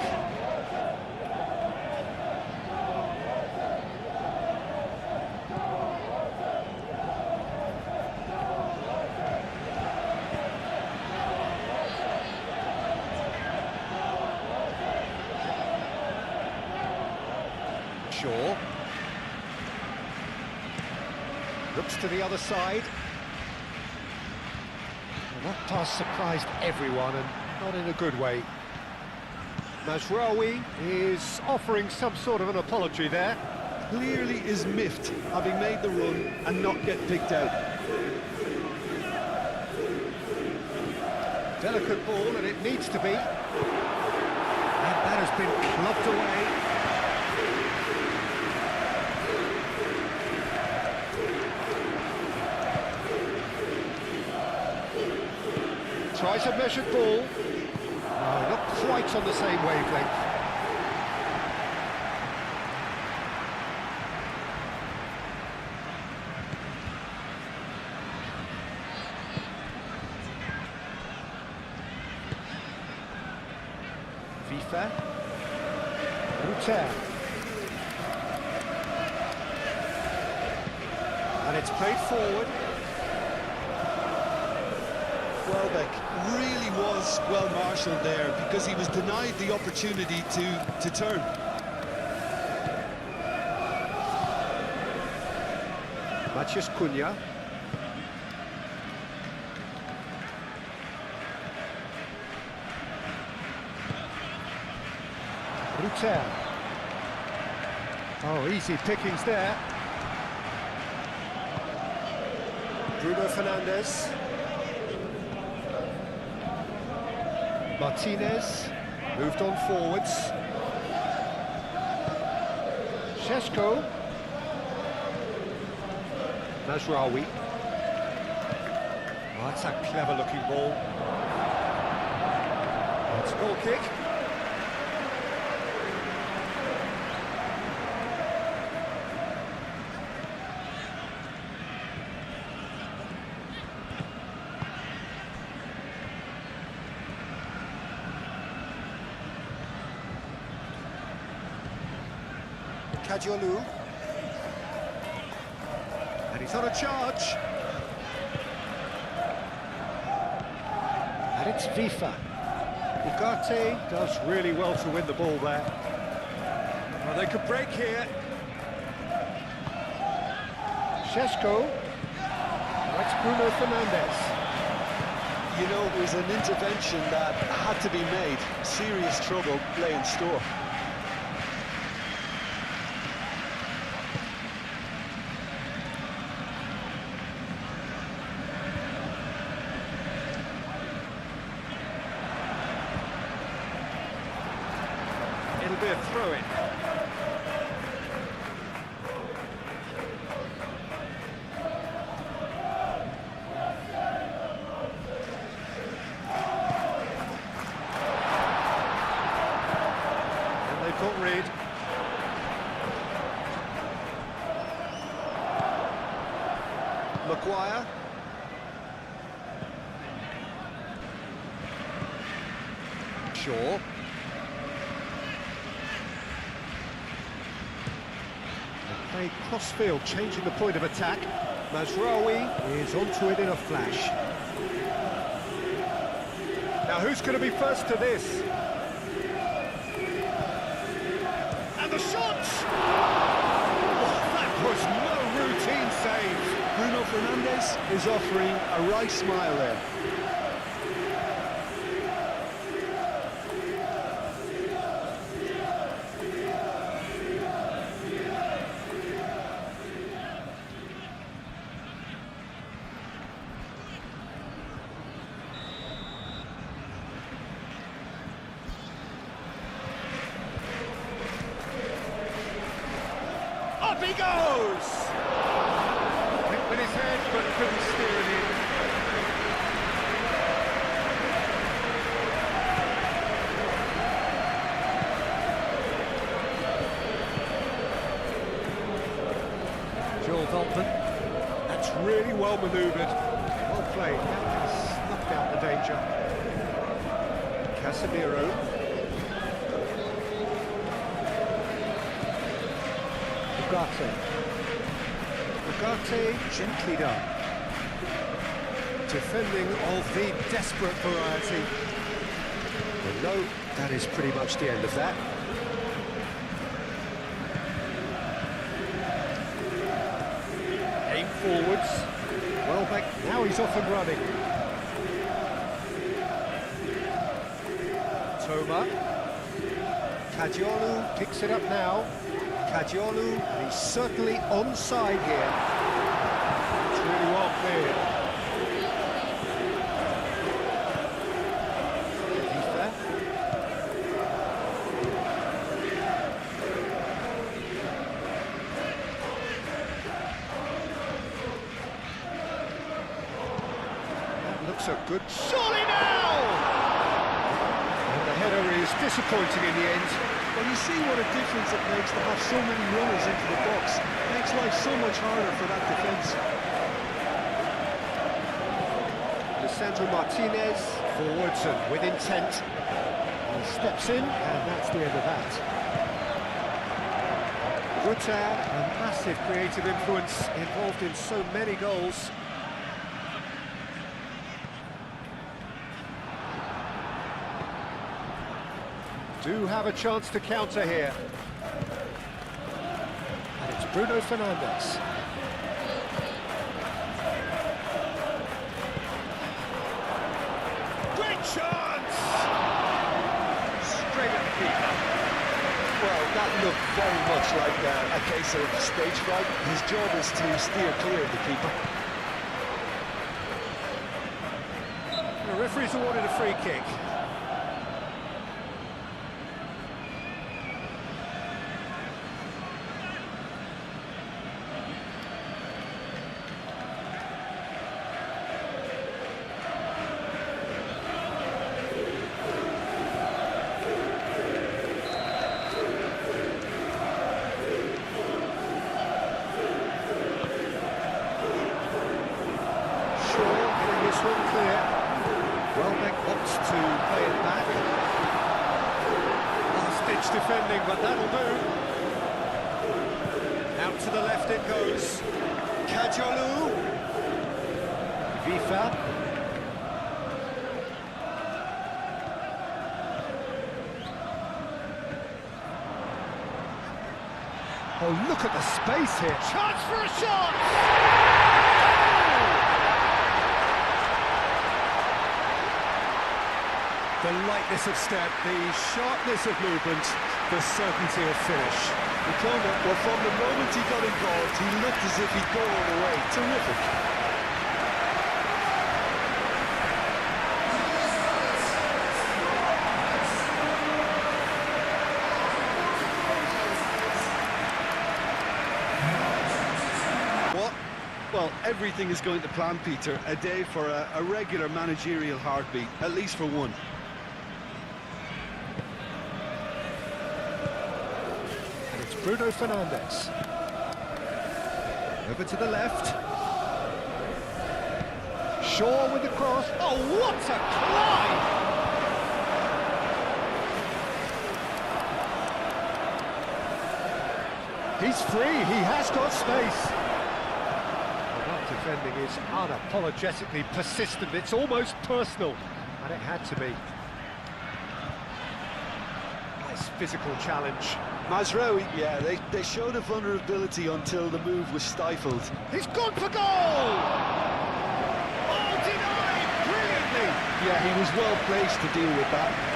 Shaw. Looks to the other side. Well, that pass surprised everyone, and not in a good way. Mazraoui is offering some sort of an apology there. Clearly is miffed, having made the run and not get picked out. Delicate ball, and it needs to be. And that has been clubbed away. Tries a measured ball. No, not quite on the same wavelength. Vifa. Ruter. And it's played forward. Welbeck really was well marshalled there because he was denied the opportunity to turn. Maciej Cunha. Ruter. Oh, easy pickings there. Bruno Fernandes. Martinez, moved on forwards. Šeško. Mazraoui. Oh, that's a clever-looking ball. It's a goal kick. Kajolu. And he's on a charge. And it's Vifa. Ugarte does really well to win the ball there. Well, they could break here. Šeško. That's Bruno Fernandes. You know, it was an intervention that had to be made. Serious trouble lay in store. It'll be a throw-in. And they've got rid. Maguire. Shaw. They play cross-field, changing the point of attack. Mazraoui is onto it in a flash. Now who's going to be first to this? And the shot! Oh, that was no routine save. Bruno Fernandes is offering a right smile there. Up he goes! Hit with his head, but couldn't steer it in. Joel Dalton. That's really well manoeuvred. Well played. Snuffed out the danger. Casemiro. Ugarte gently done. Defending of the desperate variety. Well, no, that is pretty much the end of that. Aim forwards. Welbeck, now he's off and running. Toma. Cadiolu picks it up now. Cadiolu, and he's certainly onside here. It's really well cleared. Ethan. That looks a good... Surely now! And the header is disappointing in the end. Well, you see what a difference it makes to have so many runners into the box. Makes life so much harder for that defence. Lisandro Martinez, forwards and with intent. He steps in, and that's the end of that. Rutter, a massive creative influence, involved in so many goals. Do have a chance to counter here. And it's Bruno Fernandes. Great chance! Straight at the keeper. Well, that looked very much like a case of stage fright. His job is to steer clear of the keeper. The referee's awarded a free kick. This one clear. Welbeck opts to play it back. Last-ditch defending, but that'll do. Out to the left it goes. Cadiolu. Vifa. Oh, look at the space here. Chance for a shot! The lightness of step, the sharpness of movement, the certainty of finish. Well, from the moment he got involved, he looked as if he'd go all the way. Terrific. What? Well, everything is going to plan, Peter. A day for a regular managerial heartbeat, at least for one. Bruno Fernandes. Over to the left. Shaw with the cross. Oh, what a climb! He's free, he has got space. Well, that defending is unapologetically persistent, it's almost personal, and it had to be. Nice physical challenge. Mazraoui, yeah, they showed a vulnerability until the move was stifled. He's gone for goal! Oh, denied brilliantly! Yeah, he was well placed to deal with that.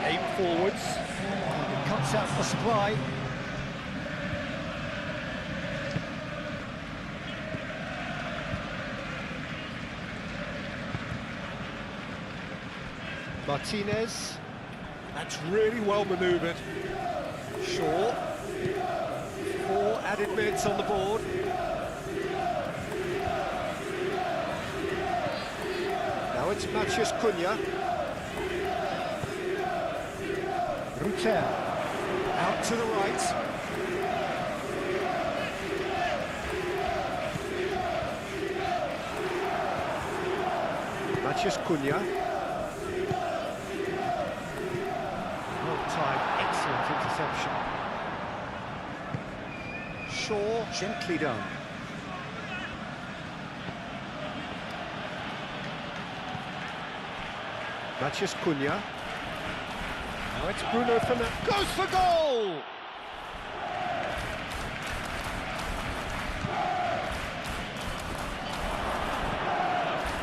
Aim forwards, it cuts out the supply. Martinez, that's really well manoeuvred. Shaw, 4 added minutes on the board. Now it's Matheus Cunha. Rutel, out to the right. Matheus Cunha. Well-timed, excellent interception. Shaw, gently done. Matheus Cunha. Now it's Bruno Fernandes. Goes for goal!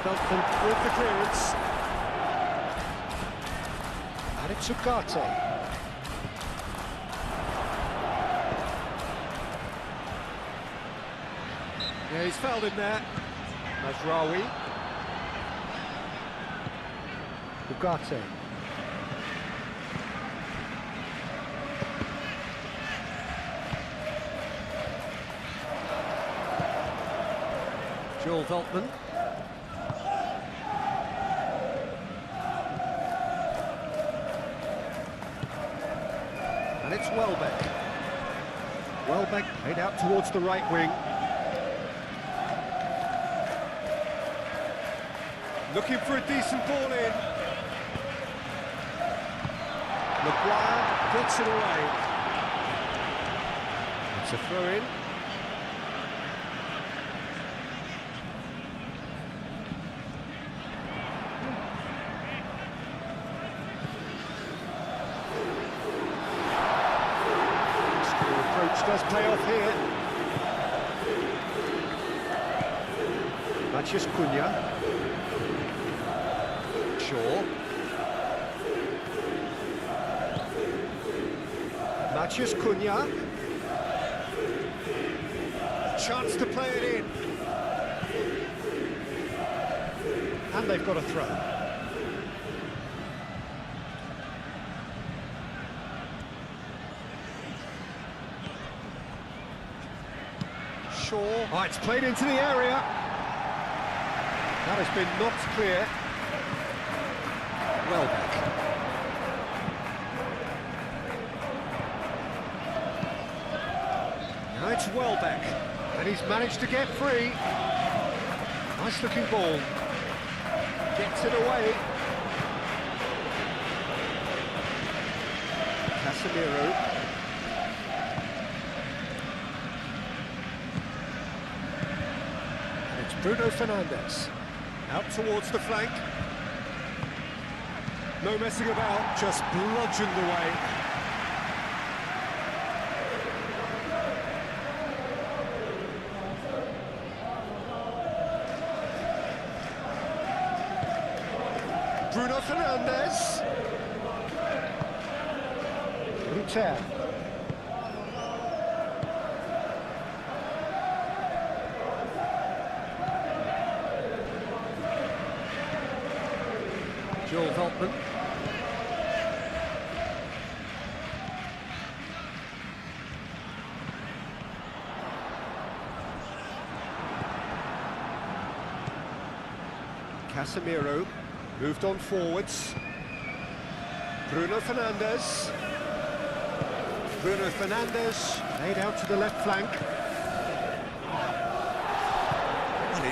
Beltman with the clearance. And it's Ugarte. Yeah, he's fouled him there. Mazraoui. Ugarte. Joel Veltman. And it's Welbeck. Welbeck played out towards the right wing. Looking for a decent ball in. Maguire gets it away. It's a throw-in. Does pay off here. Matheus Cunha. Shaw. Matheus Cunha. Chance to play it in. And they've got a throw. Oh, it's played into the area. That has been knocked clear. Welbeck. Now it's Welbeck, and he's managed to get free. Nice looking ball. Gets it away. Casemiro. Bruno Fernandes, out towards the flank. No messing about, just bludgeoned away. Bruno Fernandes. Rutel. Joel Veltman. Casemiro moved on forwards. Bruno Fernandes. Bruno Fernandes laid out to the left flank.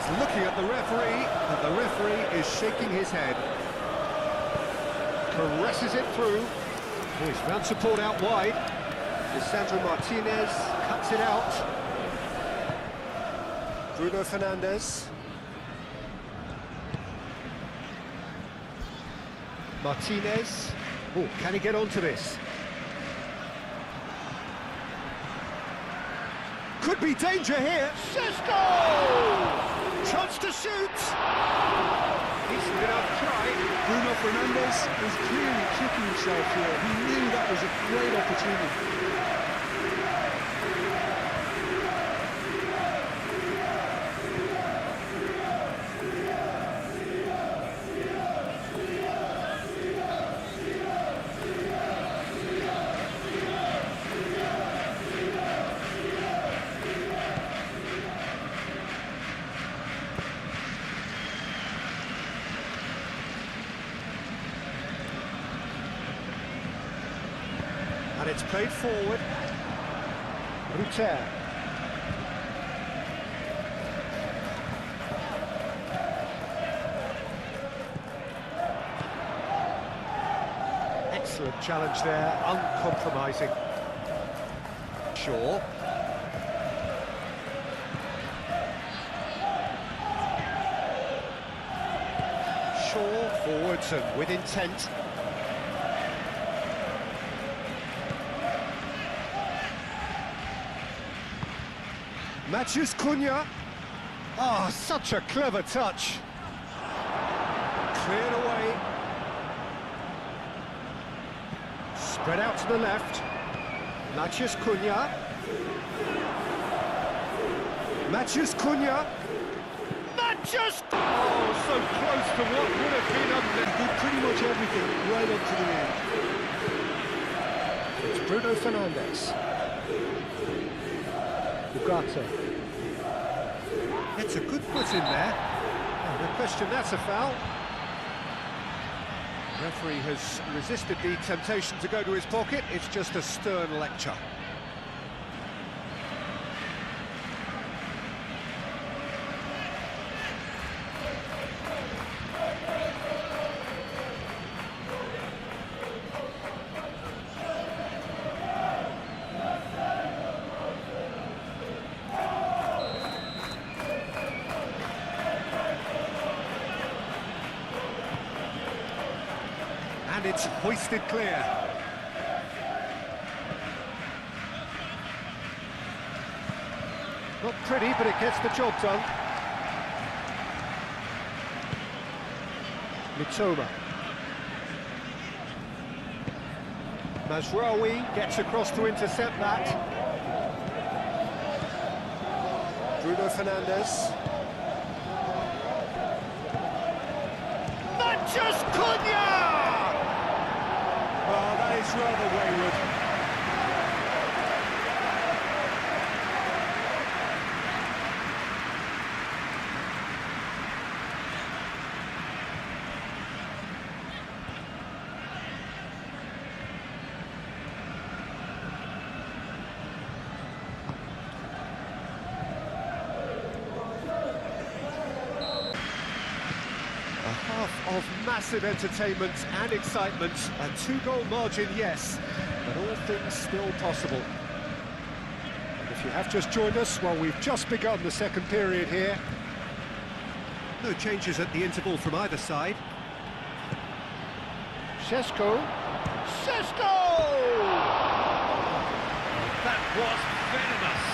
He's looking at the referee, and the referee is shaking his head. Caresses it through. Oh, he's found support out wide. Lisandro Martinez cuts it out. Bruno Fernandes. Martinez. Oh, can he get onto this? Could be danger here. Sesko! Chance to shoot. Decent enough try. Bruno Fernandes is clearly kicking himself here. He knew that was a great opportunity. And it's played forward. Ruter. Excellent challenge there, uncompromising. Shaw. Shaw forwards and with intent. Matheus Cunha. Oh, such a clever touch. Cleared away. Spread out to the left. Matheus Cunha. Matheus Cunha. Matheus! Oh, so close to what would have been up there. He did pretty much everything right up to the end. It's Bruno Fernandes. Ugarte. It's a good foot in there. Oh, no question, that's a foul. Referee has resisted the temptation to go to his pocket. It's just a stern lecture. And it's hoisted clear. Not pretty, but it gets the job done. Mitoma. Mazraoui gets across to intercept that. Bruno Fernandes. Matheus Cunha! Well, that is rather wayward. Of massive entertainment and excitement, a two-goal margin, yes, but all things still possible. And if you have just joined us, well, we've just begun the second period here. No changes at the interval from either side. Sesko. That was venomous.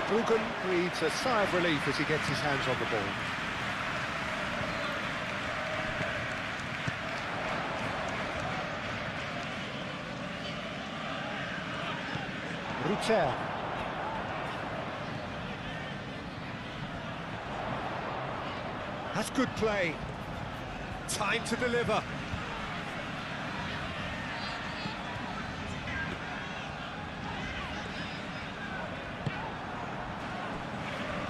Bruggen breathes a sigh of relief as he gets his hands on the ball. Ruter. That's good play. Time to deliver.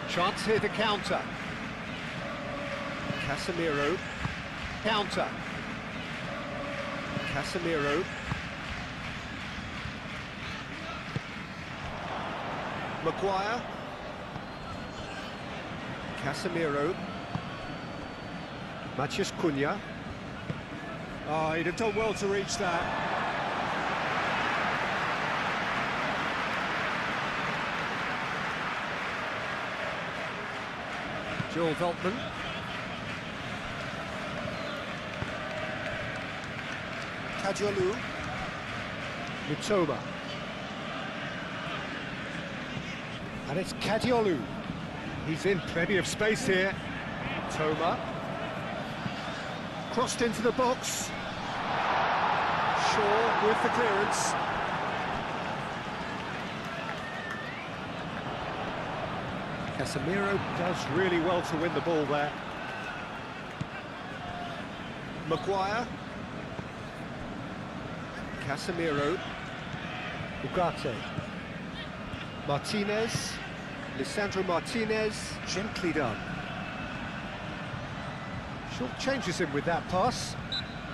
Chance here to counter. Casemiro. Counter. Casemiro. Maguire. Casemiro. Matheus Cunha. Oh, he'd have done well to reach that. Joel Veltman. Kadiolu. Mitoma. And it's Kadiolu. He's in plenty of space here. Mitoma. Crossed into the box. Shaw with the clearance. Casemiro does really well to win the ball there. Maguire. Casemiro. Ugarte. Martinez. Lisandro Martinez. Gently done. Short changes him with that pass.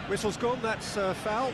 Whistle's gone, that's a foul.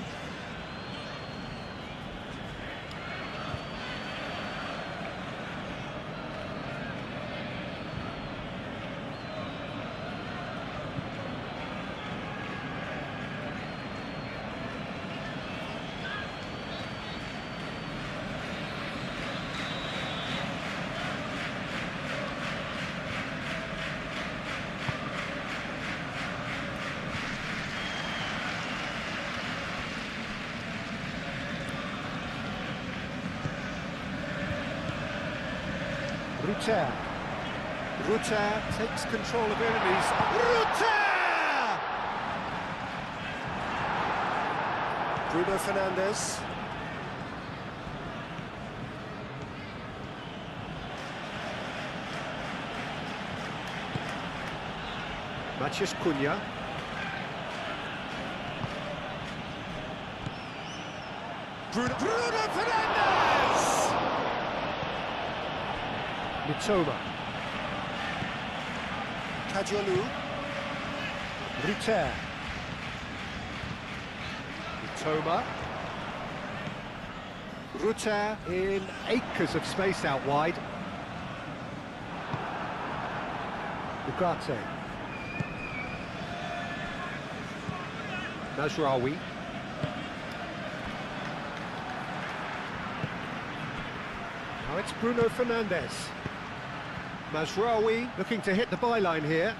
Rutter takes control of enemies. Rutter! Bruno Fernandes. Matheus Cunha. Bruno Fernandes! Mitoma. Kadiolu. Rutter. Mitoma. Rutter in acres of space out wide. Ugarte. Mazraoui. Now it's Bruno Fernandes. Mazraoui looking to hit the byline here.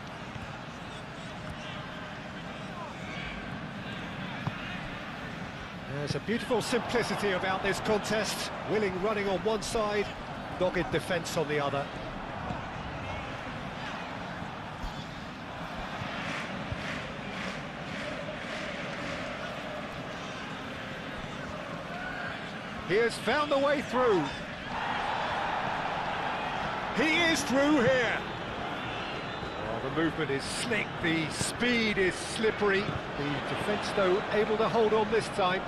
There's a beautiful simplicity about this contest. Willing running on one side, dogged defence on the other. He has found a way through. He is through here. Oh, the movement is slick, the speed is slippery. The defence, though, able to hold on this time.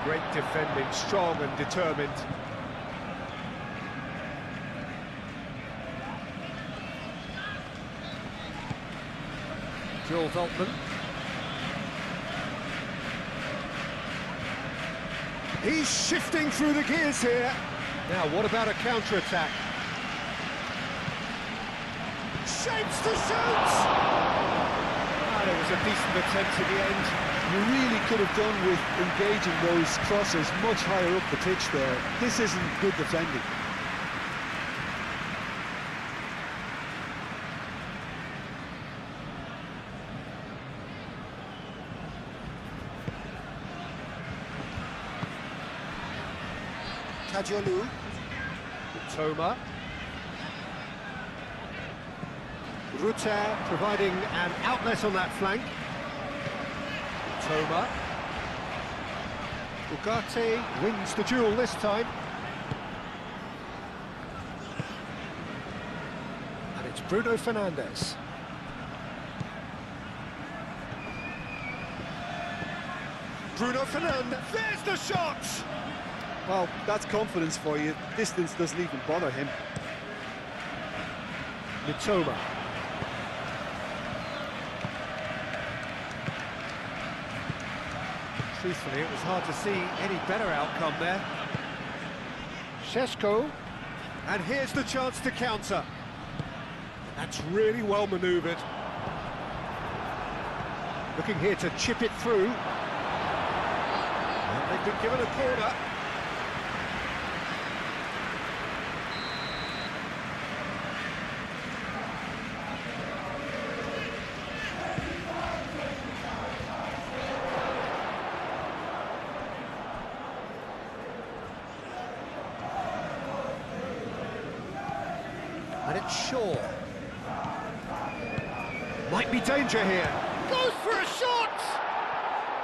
Great defending, strong and determined. Joel Veltman. He's shifting through the gears here. Now, what about a counter-attack? Shapes to shoot! And it was a decent attempt at the end. You really could have done with engaging those crossers much higher up the pitch there. This isn't good defending. Kadiolu. Mitoma. Rutter providing an outlet on that flank. Mitoma. Ugarte wins the duel this time. And It's Bruno Fernandes. Bruno Fernandes, there's the shot! Well, that's confidence for you. Distance doesn't even bother him. Mitoma. Truthfully, it was hard to see any better outcome there. Šeško. And here's the chance to counter. That's really well manoeuvred. Looking here to chip it through. And they've been given a corner. And it's Shaw. Might be danger here. Goes for a shot!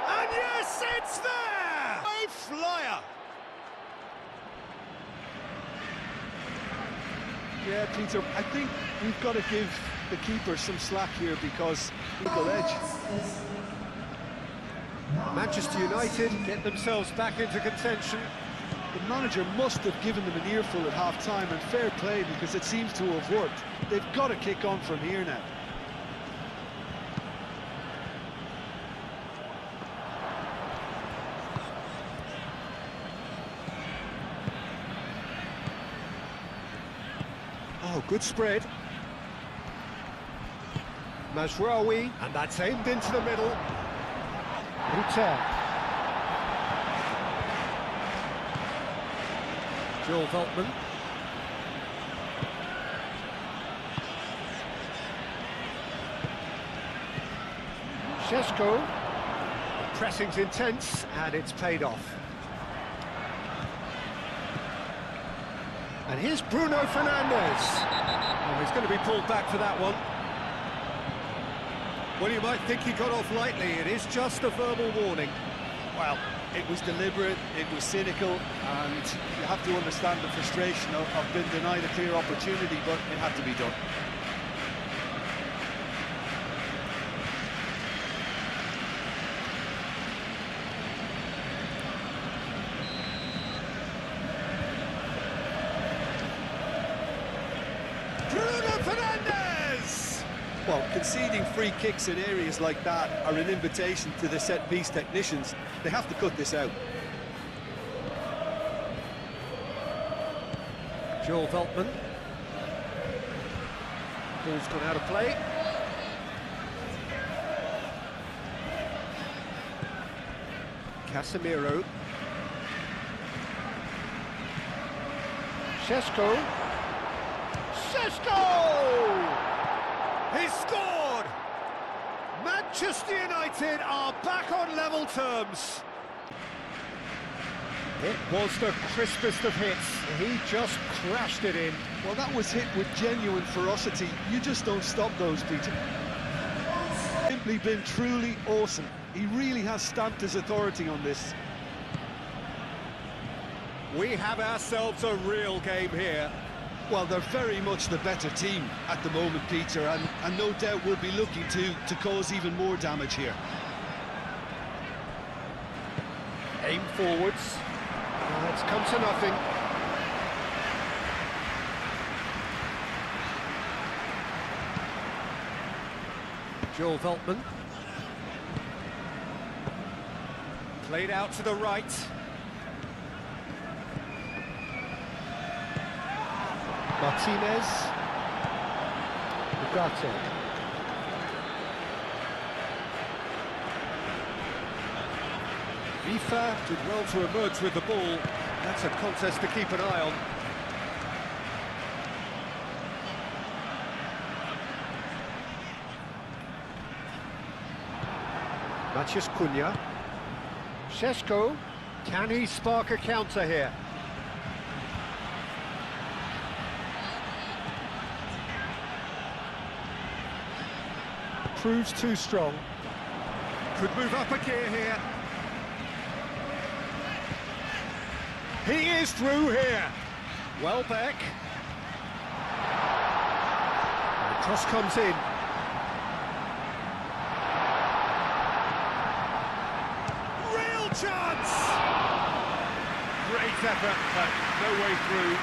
And yes, it's there! A flyer! Yeah, Peter, I think we've got to give the keeper some slack here because eagle edge. Manchester United get themselves back into contention. The manager must have given them an earful at half-time, and fair play because it seems to have worked. They've got to kick on from here now. Oh, good spread. Mazraoui, and that's aimed into the middle. Ruter. Joel Veltman. Šeško. The pressing's intense, and it's paid off. And here's Bruno Fernandes. Oh, he's going to be pulled back for that one. Well, you might think he got off lightly. It is just a verbal warning. Well, it was deliberate, it was cynical, and you have to understand the frustration of being denied a clear opportunity, but it had to be done. Well, conceding free kicks in areas like that are an invitation to the set-piece technicians. They have to cut this out. Joel Veltman. Ball's gone out of play. Casemiro. Šeško. Šeško! He's scored! Manchester United are back on level terms. It was the crispest of hits. He just crashed it in. Well, that was hit with genuine ferocity. You just don't stop those, Peter. Simply been truly awesome. He really has stamped his authority on this. We have ourselves a real game here. Well, they're very much the better team at the moment, Peter, and no doubt we'll be looking to cause even more damage here. Aim forwards. It's come to nothing. Joel Veltman. Played out to the right. Martinez. Ugarte. Vifa did well to emerge with the ball. That's a contest to keep an eye on. Matheus Cunha. Šeško. Can he spark a counter here? Proves too strong. Could move up a gear here. He is through here. Welbeck. Cross comes in. Real chance! Great effort, but no way through.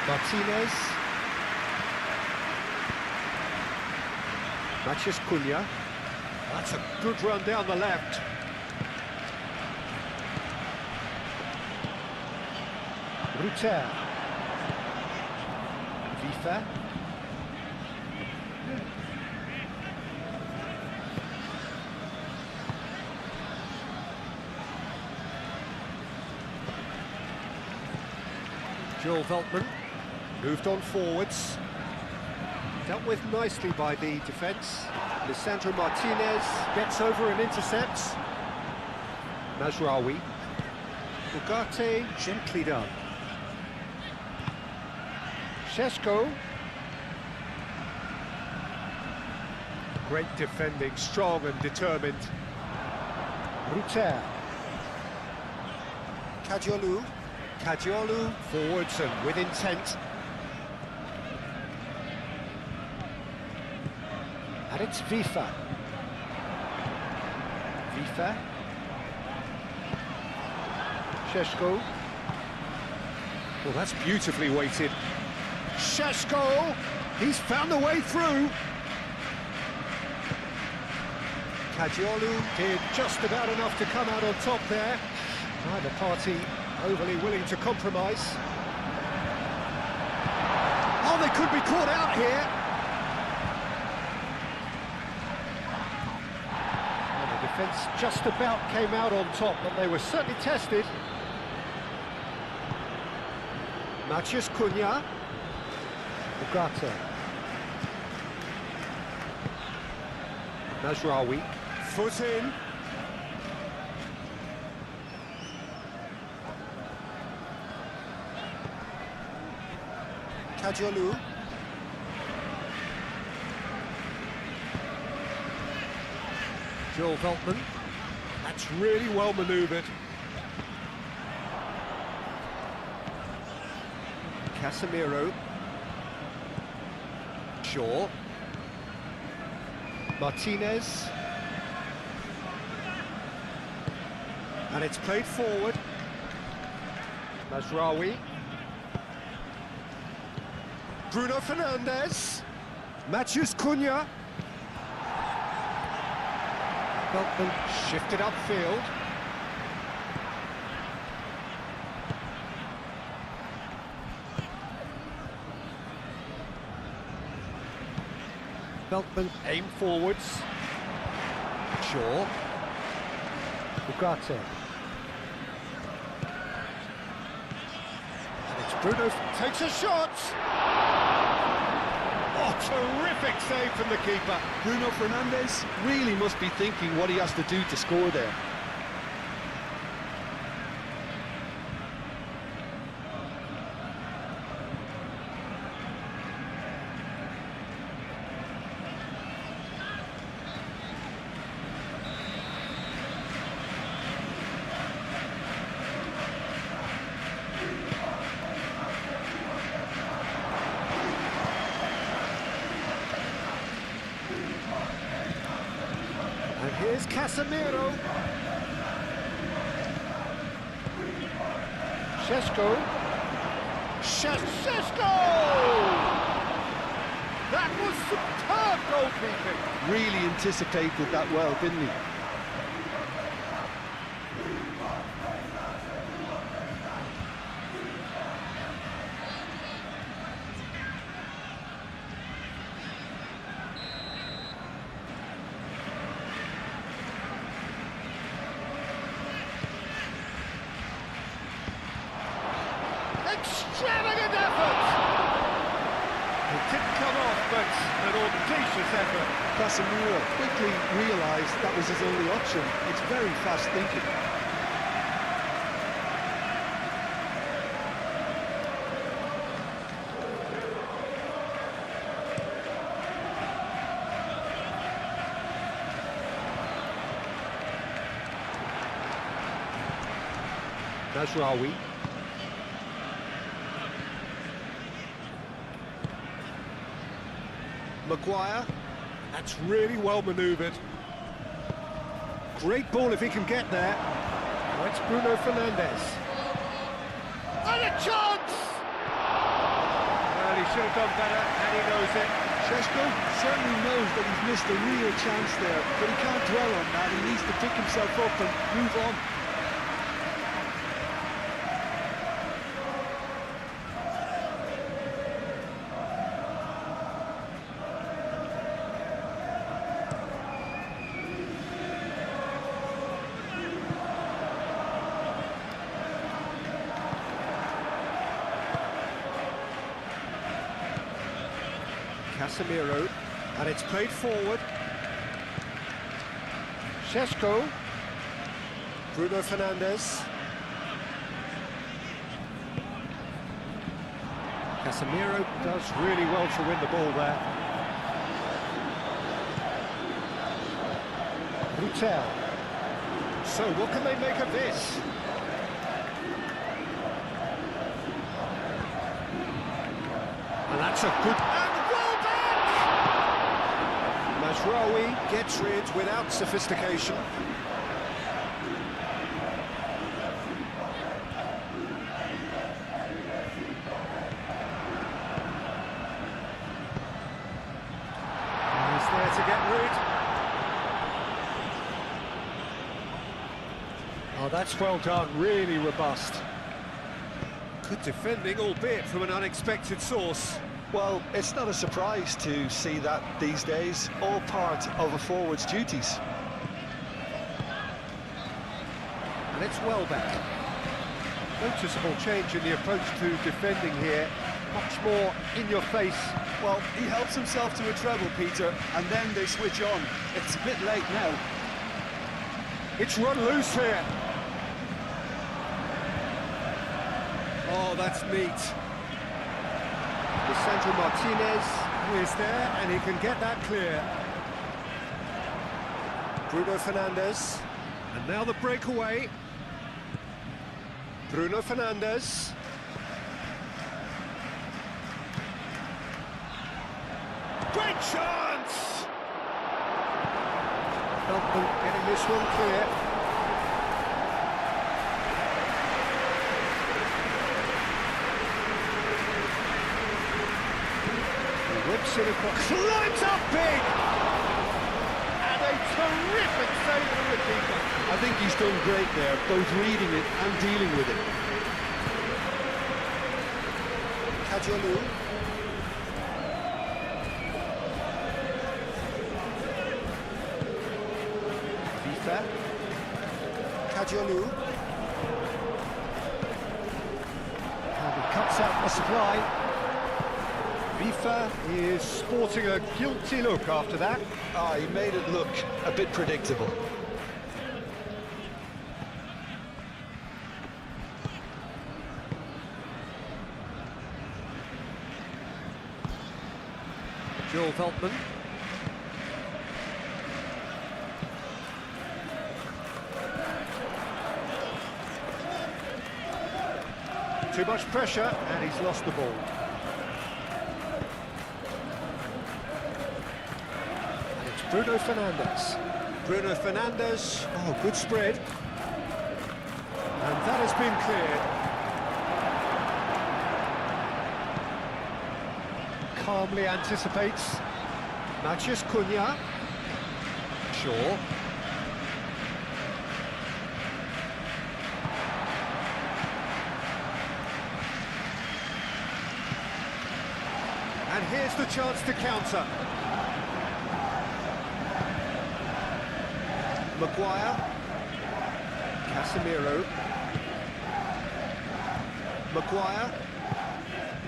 Martinez. Mathias Cunha. That's a good run down the left. Rutter. Vifa. Joel Veltman moved on forwards. Dealt with nicely by the defence. Lisandro Martinez gets over and intercepts. Mazraoui. Ugarte, gently done. Šeško. Great defending, strong and determined. Rutter. Kajiolu. Kajiolu, forwards and with intent. And it's Vifa. Vifa. Šeško. Well, that's beautifully weighted. Šeško! He's found the way through. Kajiolu did just about enough to come out on top there. Neither party overly willing to compromise. Oh, they could be caught out here. Well, the defence just about came out on top, but they were certainly tested. Mathias Cunha. Ugarte. Mazraoui. Foot in. Kajiolu. Joel Veltman. That's really well manoeuvred. Casemiro. Shaw. Martinez. And it's played forward. Mazraoui. Bruno Fernandes. Mathias Cunha. Veltman shifted upfield. Veltman aimed forwards. Shaw. Ugarte. And it's Bruno takes a shot. Oh, terrific save from the keeper. Bruno Fernandes really must be thinking what he has to do to score there. And here's Casemiro. Šeško. Šeško! That was superb goalkeeping. Really anticipated that well, didn't he? Extravagant effort! It didn't come off, but an audacious effort. Casemiro quickly realised that was his only option. It's very fast thinking. Mazraoui. Maguire. That's really well manoeuvred. Great ball if he can get there. That's Bruno Fernandes. And a chance! Well, he should have done better, and he knows it. Šeško certainly knows that he's missed a real chance there, but he can't dwell on that. He needs to pick himself up and move on. Casemiro, and it's played forward. Šeško, Bruno Fernandes. Casemiro does really well to win the ball there. Butel. So what can they make of this? And that's a good... Mazraoui gets rid without sophistication. He's there to get rid. Oh, that's well done, really robust. Good defending, albeit from an unexpected source. Well, it's not a surprise to see that these days, all part of a forward's duties. And it's Welbeck. Noticeable change in the approach to defending here. Much more in your face. Well, he helps himself to a treble, Peter, and then they switch on. It's a bit late now. It's run loose here. Oh, that's neat. Sandro Martinez is there, and he can get that clear. Bruno Fernandes, and now the breakaway. Bruno Fernandes. Great chance! Beltman getting this one clear. Climbs up big! And a terrific save from the keeper. I think he's done great there, both reading it and dealing with it. Kajolu. FIFA. Kajolu. And he cuts out the supply. FIFA is sporting a guilty look after that. He made it look a bit predictable. Joel Veltman. Too much pressure, and he's lost the ball. Bruno Fernandes. Bruno Fernandes. Oh, good spread. And that has been cleared. Calmly anticipates. Matheus Cunha. Shaw. And here's the chance to counter. Maguire, Casemiro,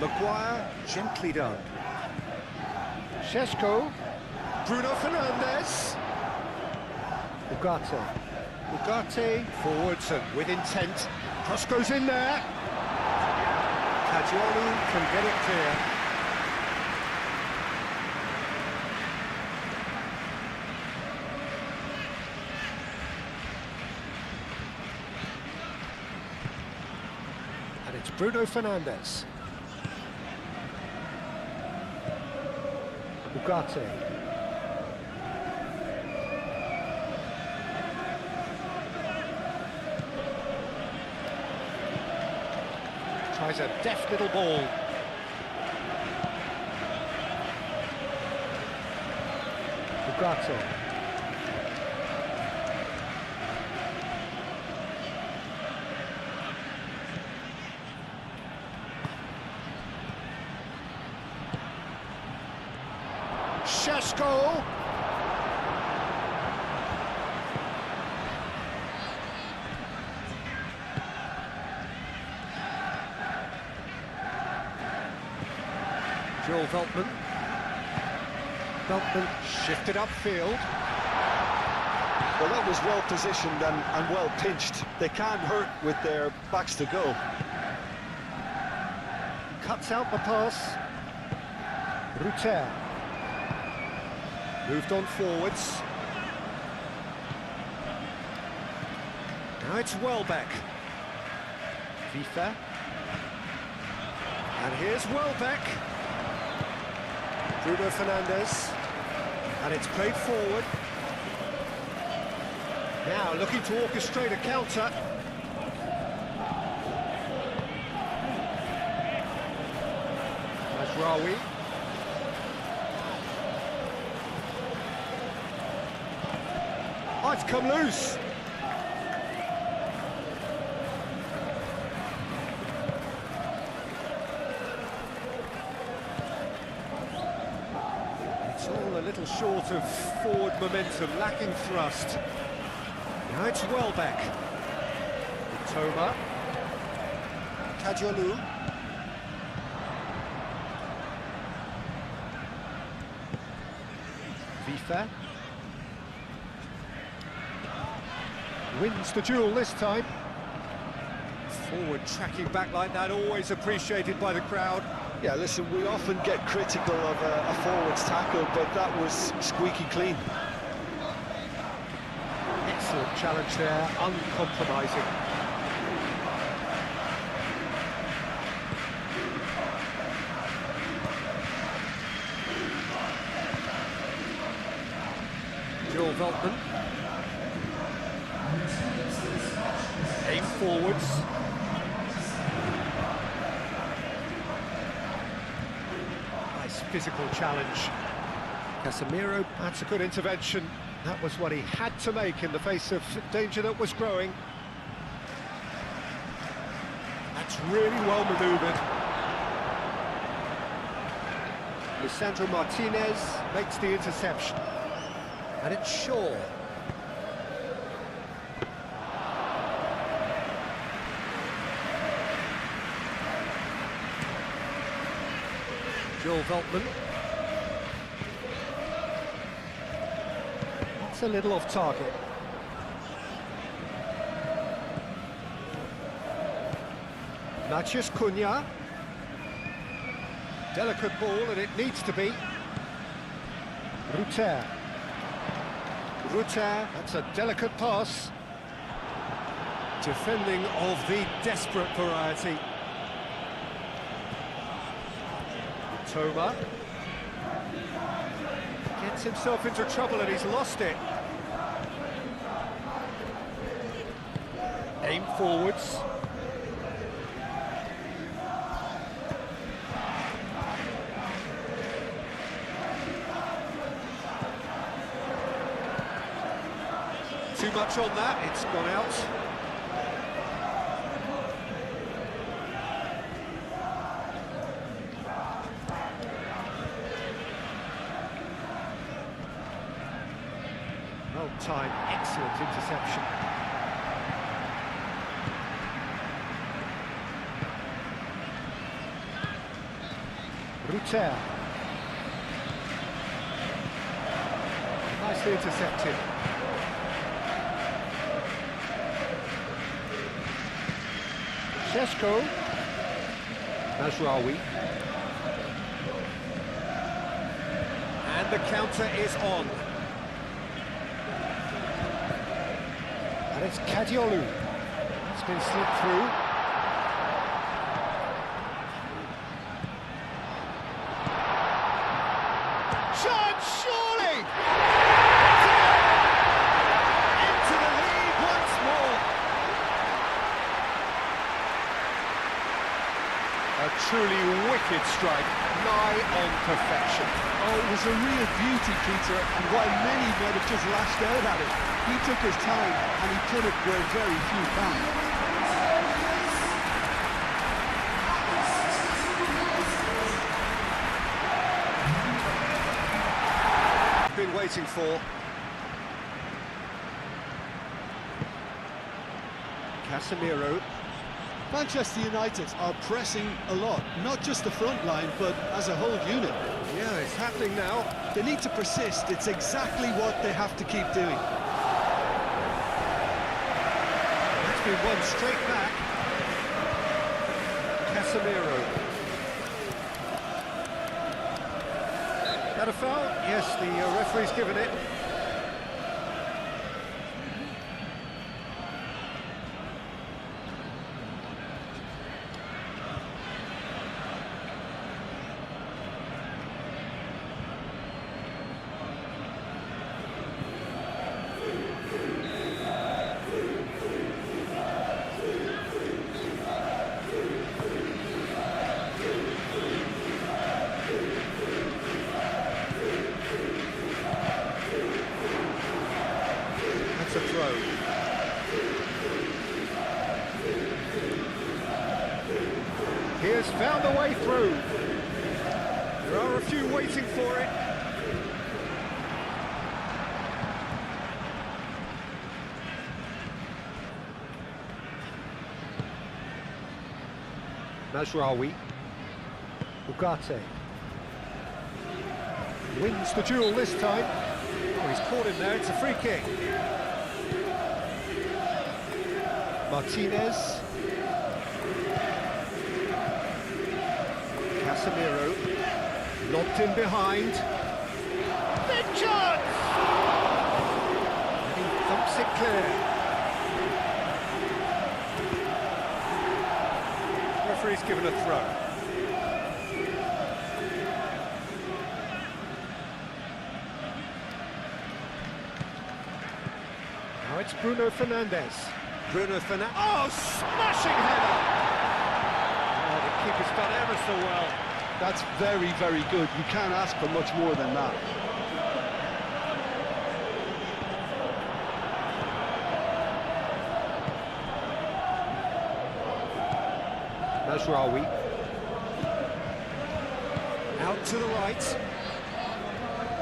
Maguire, gently done. Šeško, Bruno Fernandes, Ugarte, forwards and with intent. Cross goes in there. Kajolu can get it clear. It's Bruno Fernandes. Ugarte. Tries a deft little ball. Ugarte. Šeško. Joel Veltman. Veltman shifted upfield. Well, that was well positioned and well pinched. They can't hurt with their backs to go. Cuts out the pass. Ruter. Moved on forwards. Now it's Welbeck. Vifa. And here's Welbeck. Bruno Fernandes. And it's played forward. Now looking to orchestrate a counter. Mazraoui. Oh, it's come loose. It's all a little short of forward momentum, lacking thrust. Now it's Welbeck. Toma. Kajolu. Vifa. Wins the duel this time. Forward tracking back like that, always appreciated by the crowd. Yeah, listen, we often get critical of a forward's tackle, but that was squeaky clean. Excellent challenge there, uncompromising. Joel Veltman. Aim forwards. Nice physical challenge. Casemiro, that's a good intervention. That was what he had to make in the face of danger that was growing. That's really well manoeuvred. Lisandro Martinez makes the interception. And it's Shaw. Joel Veltman. That's a little off target. Matheus Cunha. Delicate ball, and it needs to be. Ruter. Ruter, that's a delicate pass. Defending of the desperate variety. Toma gets himself into trouble and he's lost it. Aim forwards. Too much on that, it's gone out. Well timed, excellent interception. Ruter. Nicely intercepted. Šeško. Mazraoui. And the counter is on. And it's Kadiolu. It's been slipped through. Shot! Surely! Into the lead once more. A truly wicked strike, nigh on perfection. Oh, it was a real beauty, Peter, and while many might have just lashed out at it, he took his time and he put it where very few can. Been waiting for. Casemiro. Manchester United are pressing a lot, not just the front line, but as a whole unit. Yeah, it's happening now. They need to persist. It's exactly what they have to keep doing. That's been won straight back. Casemiro. That a foul? Yes, the referee's given it. A throw. He has found a way through. There are a few waiting for it. Mazraoui. Ugarte. Wins the duel this time. Oh, he's caught him there, it's a free kick. Martinez. Casemiro. Lobbed in behind. Big chance! And he thumps it clear. Referee's given a throw. Now it's Bruno Fernandes. Bruno Fernandes. Oh, smashing header! Oh, the keeper's done ever so well. That's very, very good. You can't ask for much more than that. Mazraoui. Out to the right.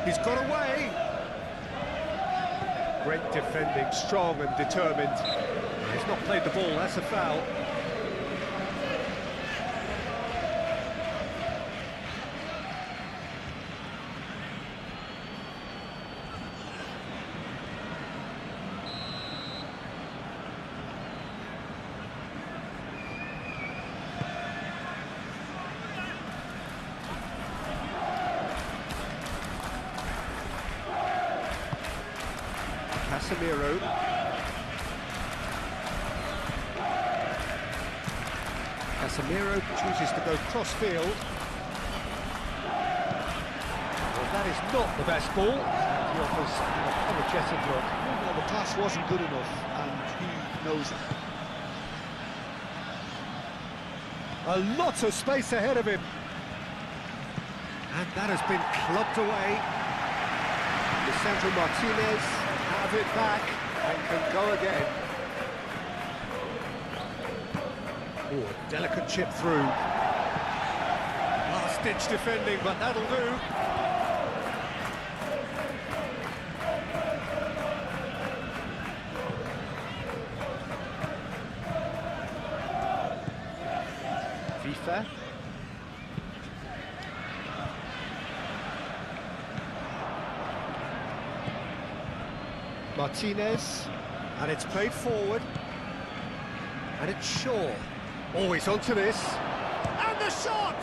He's got away. Great defending, strong and determined. He's not played the ball, that's a foul. Casemiro. Casemiro chooses to go cross-field. Well, that is not the best ball. He offers an apologetic look. Well, the pass wasn't good enough, and he knows it. A lot of space ahead of him. And that has been clubbed away. Lisandro Martinez have it back and can go again. Oh, a delicate chip through. Last-ditch defending, but that'll do. FIFA. Martinez, and it's played forward, and it's Shaw. Always onto this, and the shot!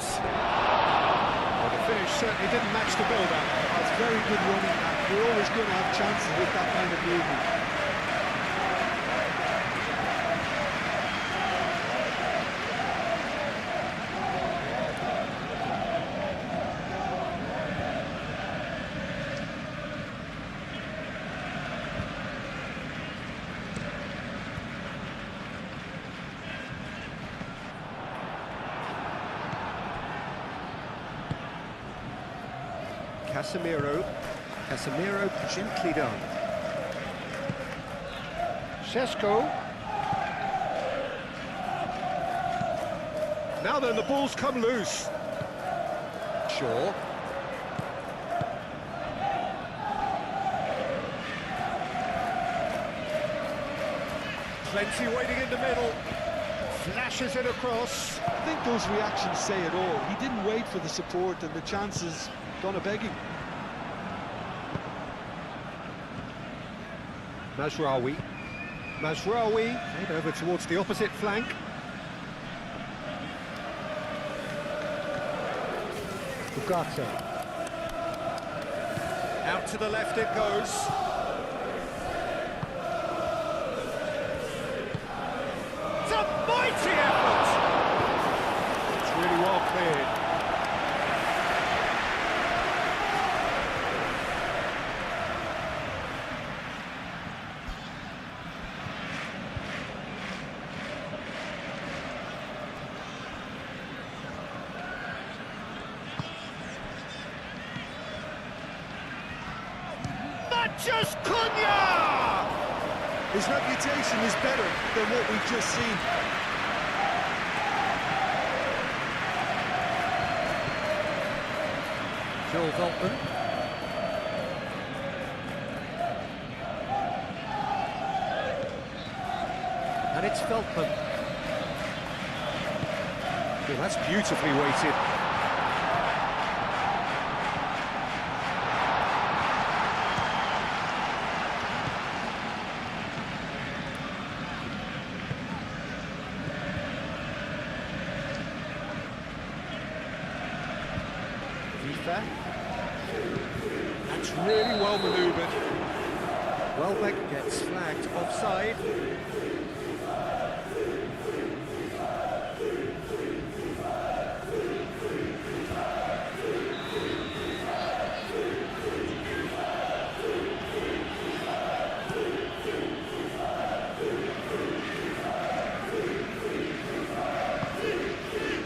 Well, the finish certainly didn't match the build-up. That's very good running, and you're always going to have chances with that kind of movement. Casemiro. Casemiro gently done. Šeško. Now then, the ball's come loose. Shaw. Plenty waiting in the middle. Flashes it across. I think those reactions say it all. He didn't wait for the support and the chances gone a-begging. Mazraoui. Mazraoui, played over towards the opposite flank. Ugarte. Out to the left it goes. It's a mighty effort! It's really well cleared. Just Cunha! His reputation is better than what we've just seen. Joel Veltman. And it's Veltman. Yeah, that's beautifully weighted. That's really well manoeuvred. Welbeck gets flagged offside.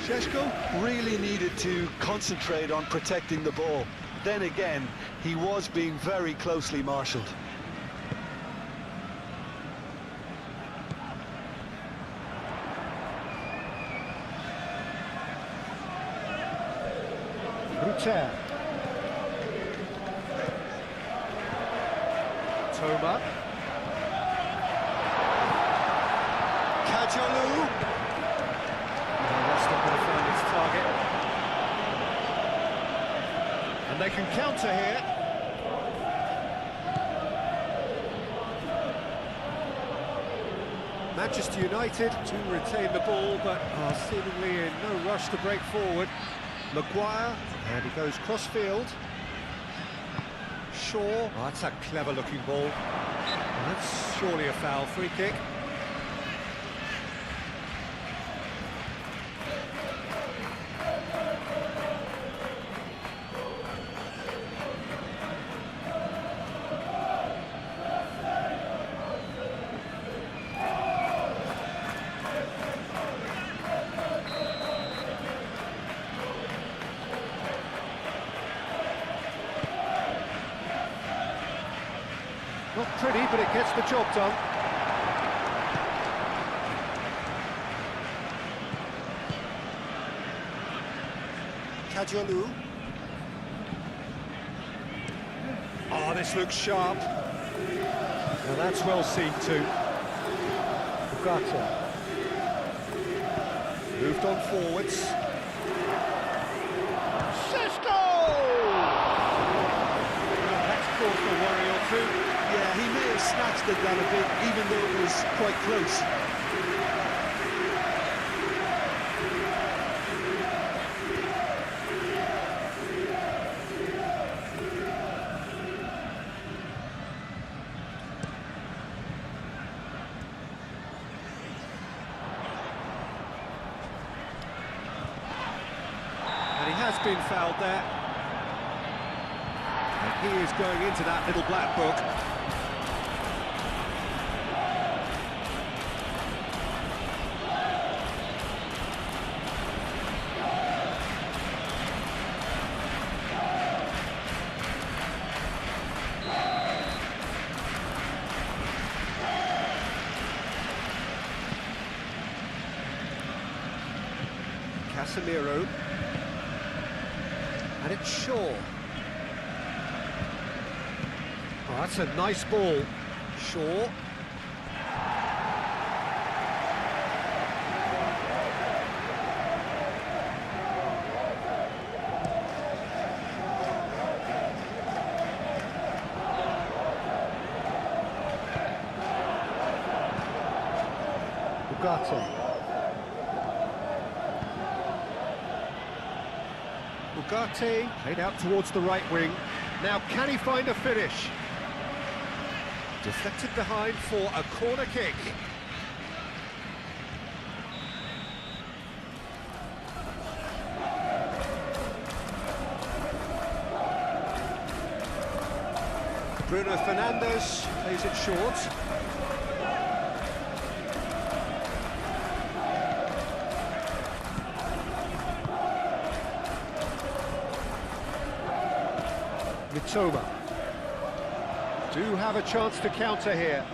Šeško really needed to concentrate on protecting the ball. Then again, he was being very closely marshalled. Ruter. Toma. Kajolu. That's not going to find its target. And they can counter here. Manchester United to retain the ball, but are seemingly in no rush to break forward. Maguire, and he goes cross-field. Shaw, oh, that's a clever-looking ball. And that's surely a foul, free kick. Not pretty, but it gets the job done. Kajolu. Oh, this looks sharp. Now that's well seen too. Ugarte. Moved on forwards. That's caused a worry or two. Yeah, he may have snatched at that a bit, even though it was quite close. And he has been fouled there. And he is going into that little black book. Casemiro. And it's Shaw. Oh, that's a nice ball. Shaw. Ugarte played out towards the right wing. Now can he find a finish? Deflected behind for a corner kick. Bruno Fernandes plays it short. Mitoma do have a chance to counter here.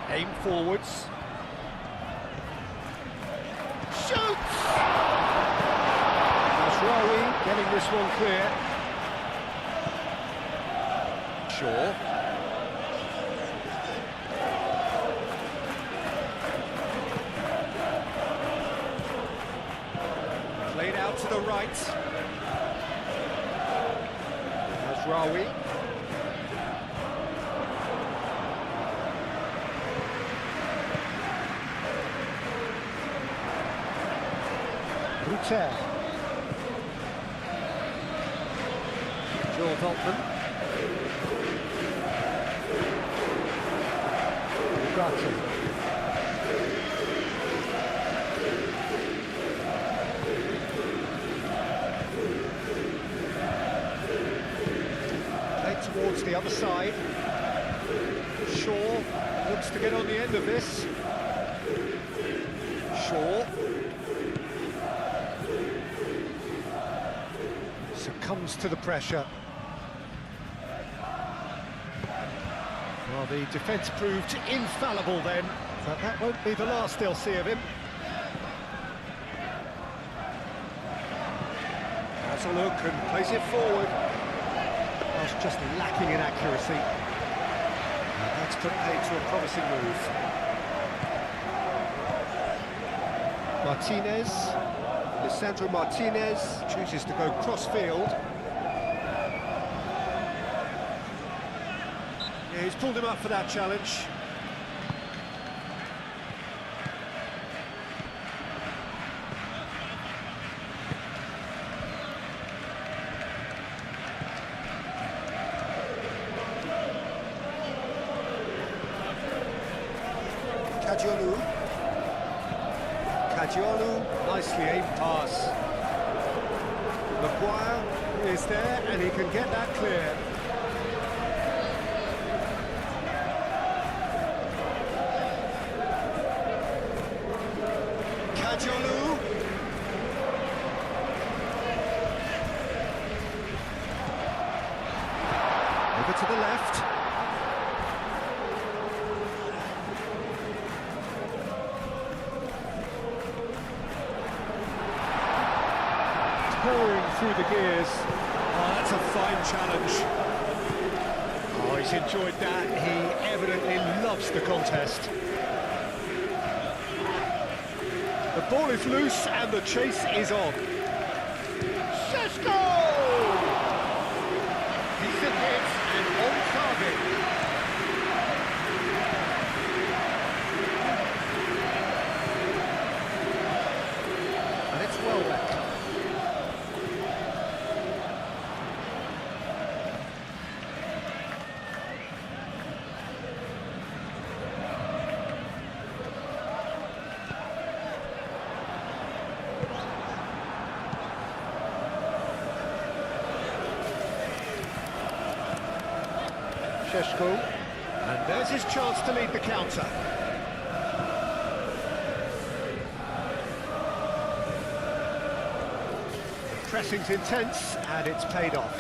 Aim forwards. Shoots! Masraoui getting this one clear. Shaw. Played out to the right. Masraoui. Rutter. Joel Veltman. Ugarte. Towards the other side. Shaw looks to get on the end of this. Shaw succumbs to the pressure. Well, the defence proved infallible then, but that won't be the last they'll see of him. Has a look and plays it forward. Was just lacking in accuracy. That's put paid to a promising move. Martinez, Lisandro Martinez chooses to go cross-field. Yeah, he's pulled him up for that challenge. Kajiolu, nicely aimed pass. Maguire is there and he can get that clear. Kajiolu. Over to the left. Pouring through the gears. Oh, that's a fine challenge. Oh, he's enjoyed that. He evidently loves the contest. The ball is loose and the chase is on. Šeško! Decent hit and on target. And it's well back. Šeško, and there's his chance to lead the counter. The pressing's intense, and it's paid off.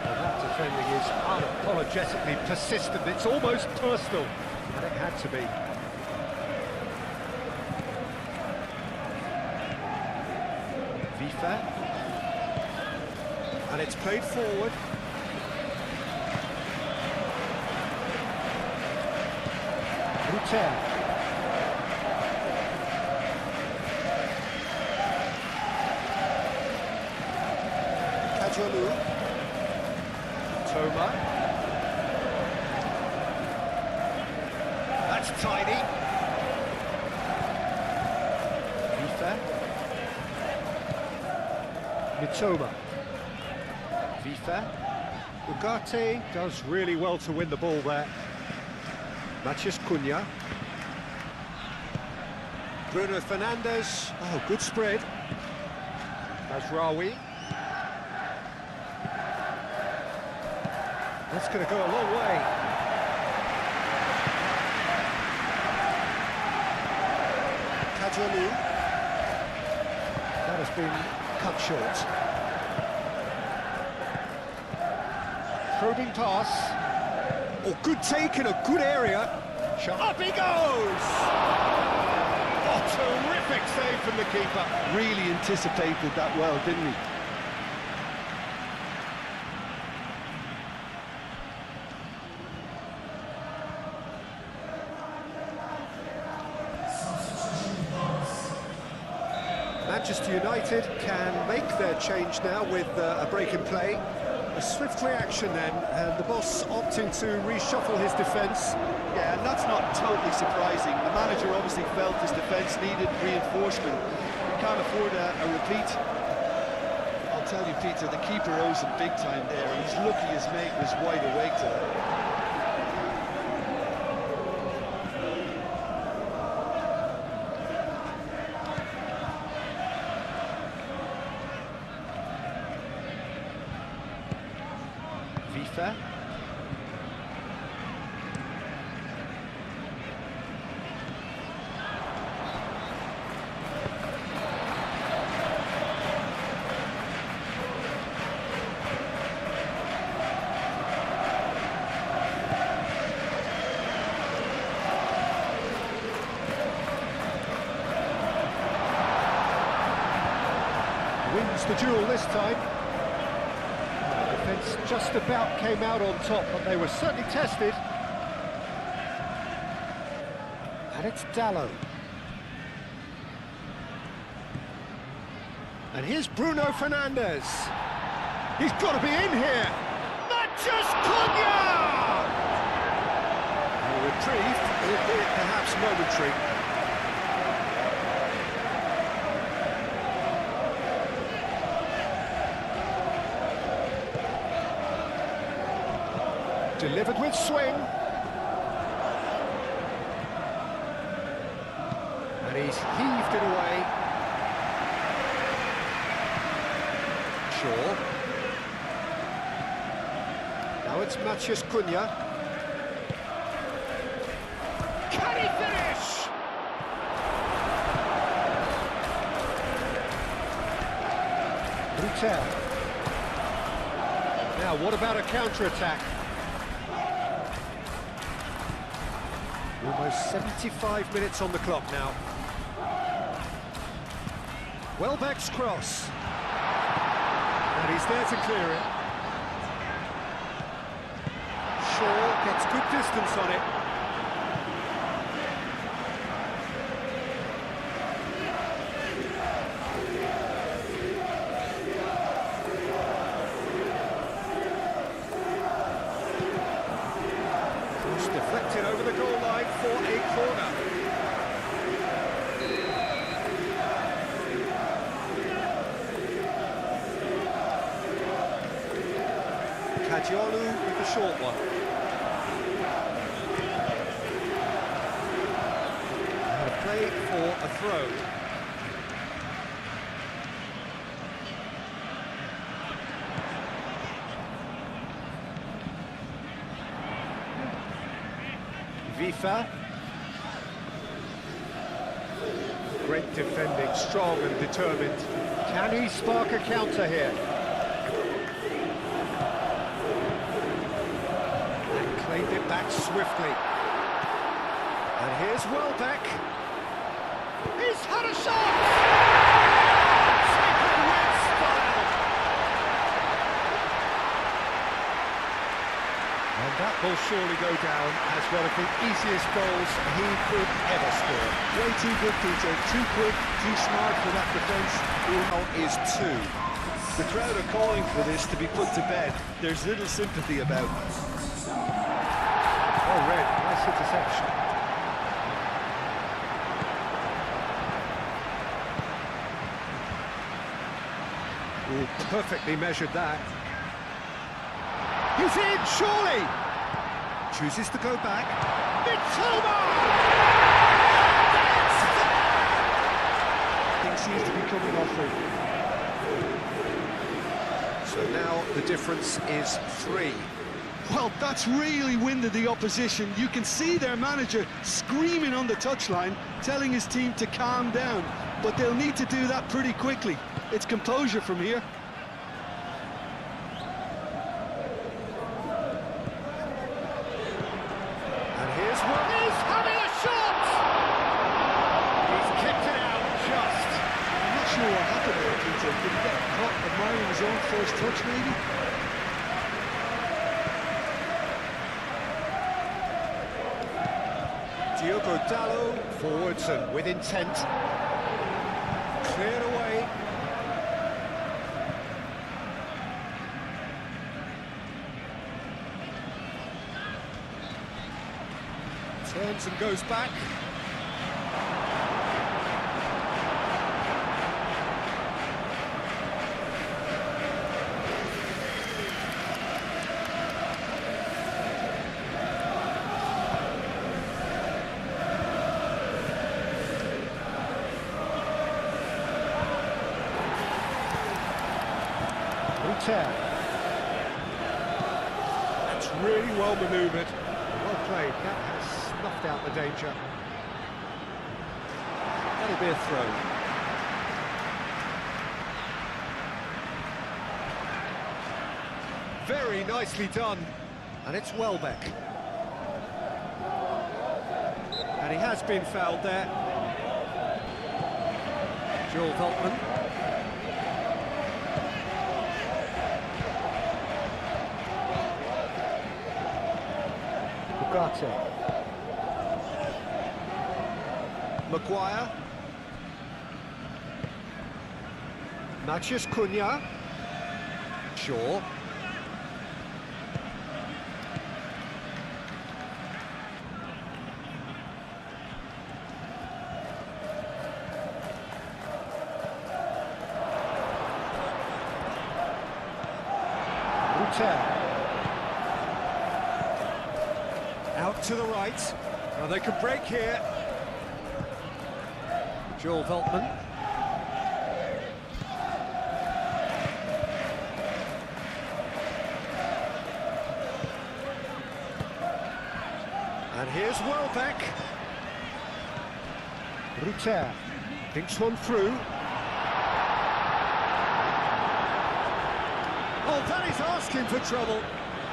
Well, that defending is unapologetically persistent. It's almost personal, and it had to be. Vifa. And it's played forward. Rutel. Kajolu. Toma. That's tiny. Vifa. Mitoma. Vifa. Ugarte does really well to win the ball there. Matheus Cunha. Bruno Fernandes. Oh, good spread. Mazraoui. That's going to go a long way. Kajolu. That has been cut short. Probing pass. Oh, good take in a good area. Up he goes! Oh, terrific save from the keeper. Really anticipated that well, didn't he? Manchester United can make their change now with a break in play. A swift reaction then, and the boss opting to reshuffle his defence. Yeah, and that's not totally surprising. The manager obviously felt his defence needed reinforcement. We can't afford a repeat. I'll tell you, Peter, the keeper owes him big time there. He's lucky his mate was wide awake today. Vifa. Wins the duel this time. Defence just about came out on top, but they were certainly tested. And it's Dalot. And here's Bruno Fernandes. He's got to be in here. Matheus Cunha! A reprieve, albeit perhaps momentary. Delivered with swing. And he's heaved it away. Shaw. Now it's Matheus Cunha. Can he finish? Rutel. Now, what about a counter-attack? Almost 75 minutes on the clock now. Welbeck's cross. And he's there to clear it. Shaw gets good distance on it. Cross deflected over the goal line for a corner. Kajolu with the short one. And a play for a throw. Vifa. Great defending, strong and determined. Can he spark a counter here? back swiftly. And here's Welbeck. He's had a shot! Taken with style! And that will surely go down as one of the easiest goals he could ever score. Way too good, Peter. Too quick, too smart for that defence. Now is 2. The crowd are calling for this to be put to bed. There's little sympathy about it. Oh, Red, nice interception. Oh, perfectly measured that. He's in, surely! Chooses to go back. Mitoma! Things seems to be coming off for him. So now the difference is 3. Well, that's really winded the opposition. You can see their manager screaming on the touchline, telling his team to calm down. But they'll need to do that pretty quickly. It's composure from here. And here's one. He's having a shot! He's kicked it out just. I'm not sure what happened there, Peter. Did he get caught admiring his own first touch, maybe? Diogo Dalot forwards and with intent. Cleared away. Turns and goes back. That's really well manoeuvred. Well played. That has snuffed out the danger. That'll be a throw. Very nicely done. And it's Welbeck. And he has been fouled there. Joel Veltman. Maguire. Matheus Cunha. Shaw. Out to the right. Now they can break here. Joel Veltman. And here's Welbeck. Rutter thinks one through. Oh, that is asking for trouble.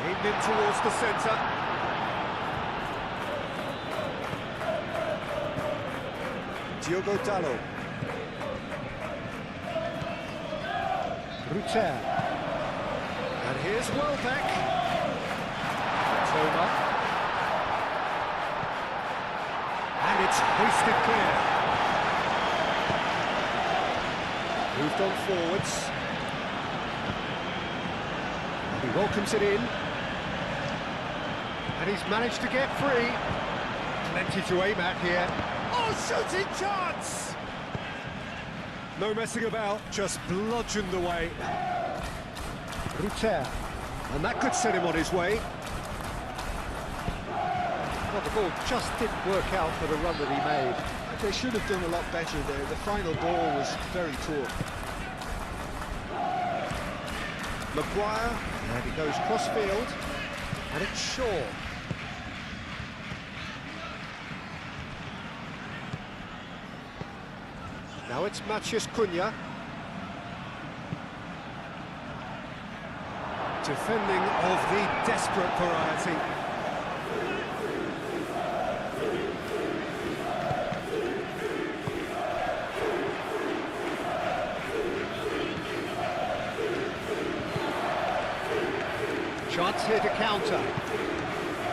Aimed in towards the centre. Diogo Dalot. Rutter. And here's Welbeck. Toma. And it's hoisted clear. Moved on forwards. He welcomes it in. And he's managed to get free. Plenty to aim at here. Oh, shooting chance! No messing about, just bludgeoned away. Rutter. And that could set him on his way. Well, the ball just didn't work out for the run that he made. They should have done a lot better there. The final ball was very poor. Maguire, and he goes cross-field, and it's Shaw. Now it's Matheus Cunha. Defending of the desperate variety. chance here to counter.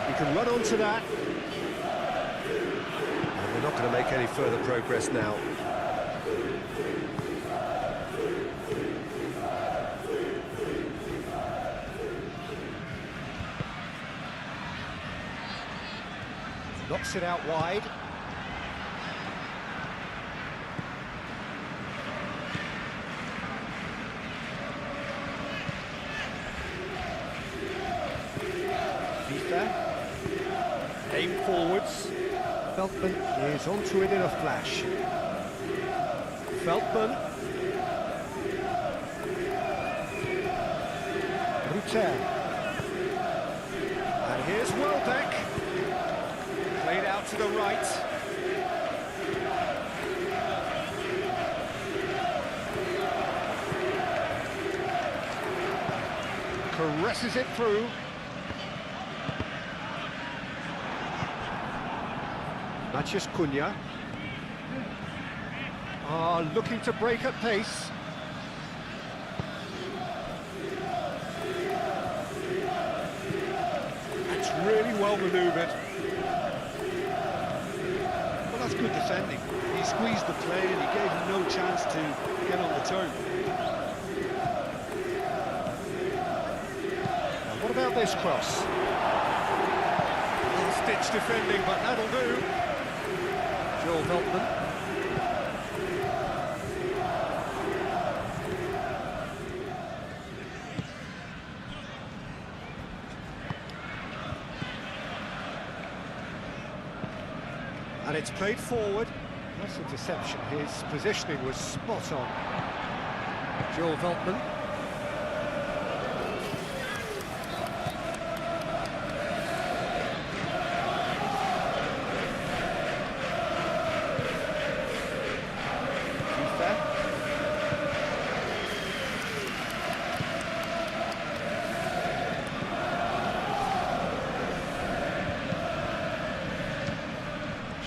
He can run onto that. And we're not going to make any further progress now. Knocks it out wide. Aim forwards. Feldman is onto it in a flash. Feldman. Ruter. And here's Welbeck. Played out to the right. Caresses it through. Mathias Cunha. Looking to break at pace. That's really well manoeuvred. Well, that's good defending. He squeezed the play and he gave him no chance to get on the turn. Now, what about this cross? Stitch defending, but that'll do. Joel Veltman. And it's played forward. Nice interception. His positioning was spot on. Joel Veltman.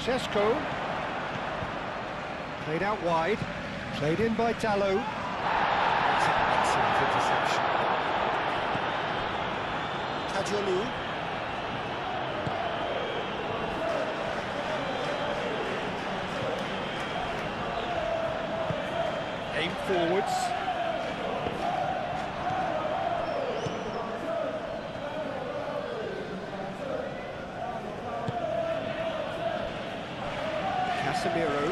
Sesko, played out wide, played in by Dalot. That's an excellent interception. Kadiolu. Aim forwards. Casemiro.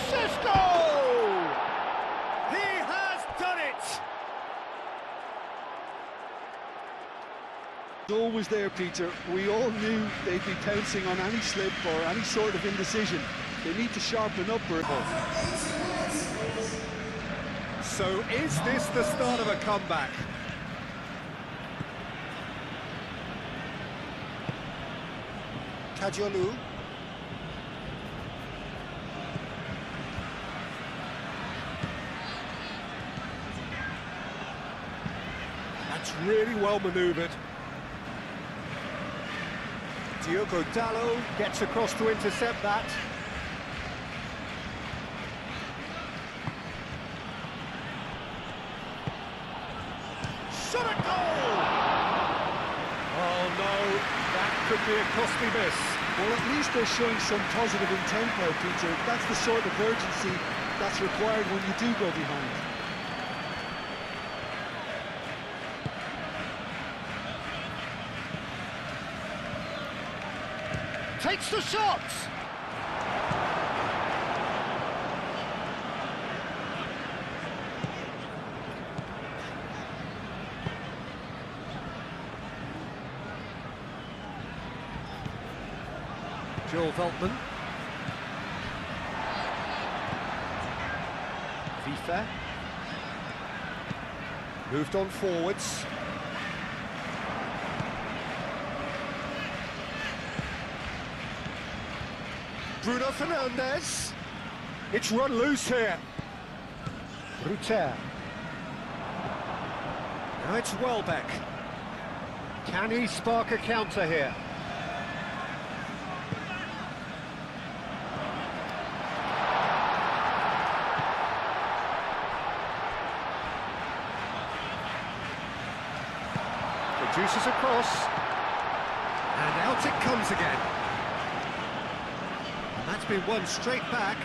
Sesko! He has done it! Always there, Peter. We all knew they'd be pouncing on any slip or any sort of indecision. They need to sharpen up. So is this the start of a comeback? Kadiolu. That's really well manoeuvred. Diogo Dalot gets across to intercept that. Shot a goal! Oh no, that could be a costly miss. Well, at least they're showing some positive intent now, Peter. That's the sort of urgency that's required when you do go behind. Takes the shot! Joel Veltman. Vifa. Moved on forwards. Bruno Fernandes. It's run loose here. Ruter. Now it's Welbeck. Can he spark a counter here? Produces a cross. And out it comes again. And that's been won straight back.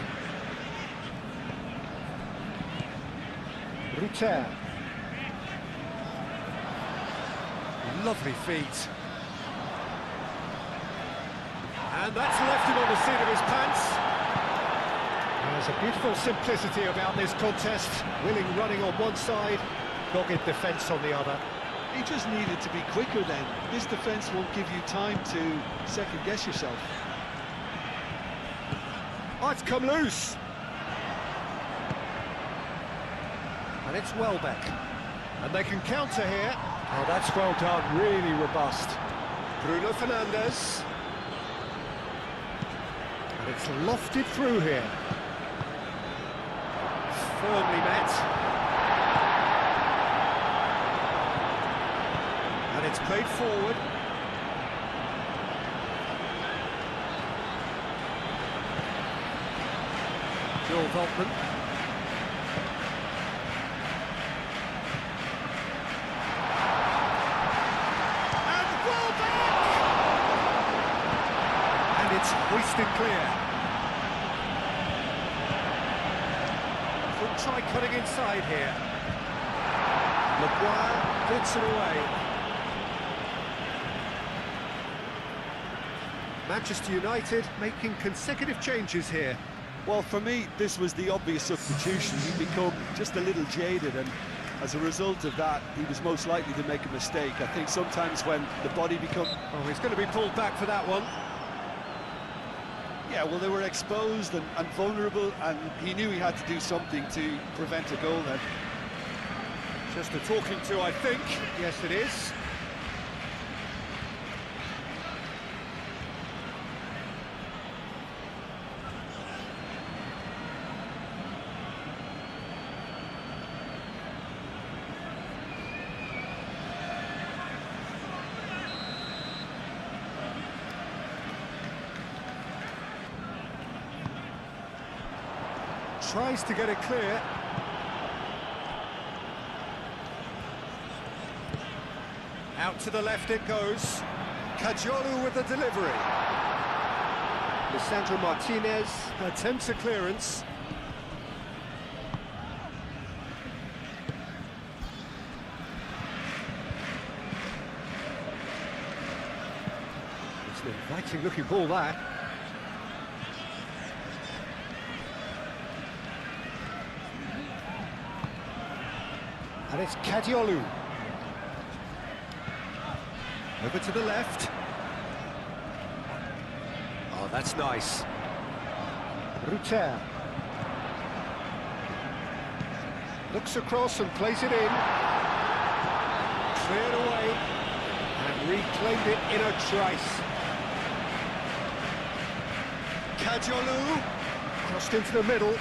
Ruter. Lovely feet. And that's left him on the seat of his pants. There's a beautiful simplicity about this contest. Willing running on one side, dogged defence on the other. He just needed to be quicker then. This defence won't give you time to second-guess yourself. Oh, it's come loose. And it's Welbeck. And they can counter here. Oh, that's well done, really robust. Bruno Fernandes. And it's lofted through here. Firmly met. And it's played forward. Joel Veltman. And Welbeck! And it's hoisted clear. Could try cutting inside here. Maguire gets it away. Manchester United making consecutive changes here. Well, for me, this was the obvious substitution. He'd become just a little jaded, and as a result of that, he was most likely to make a mistake. I think sometimes when the body becomes... Oh, he's going to be pulled back for that one. Yeah, well, they were exposed and vulnerable, and he knew he had to do something to prevent a goal then. Just a talking to, I think. Yes, it is. Tries to get it clear. Out to the left it goes. Cajolu with the delivery. Lisandro Martinez attempts a clearance. It's an inviting looking ball there. And it's Cadiolu. Over to the left. Oh, that's nice. Ruter. Looks across and plays it in. Cleared away. And reclaimed it in a trice. Cadiolu. Crossed into the middle.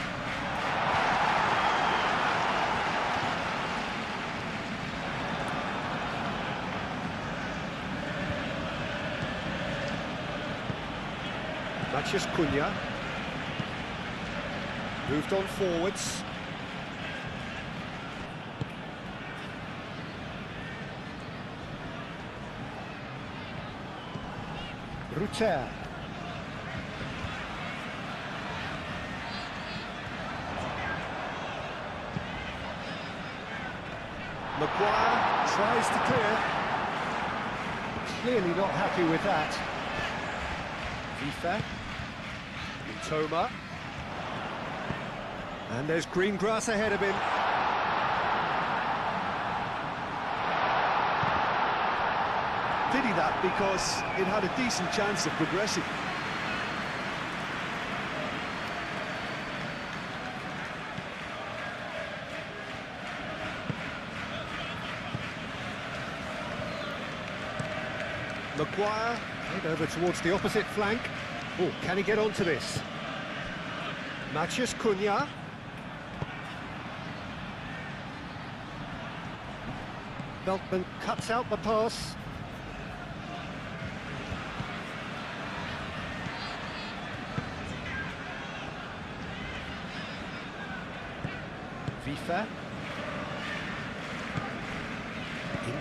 Matheus Cunha. Moved on forwards. Ruter. Maguire tries to clear. Clearly not happy with that. FIFA. Toma. And there's green grass ahead of him. Pity that, because it had a decent chance of progressing. Maguire, head over towards the opposite flank. Oh, can he get onto this? Matheus Cunha. Veltman cuts out the pass. FIFA.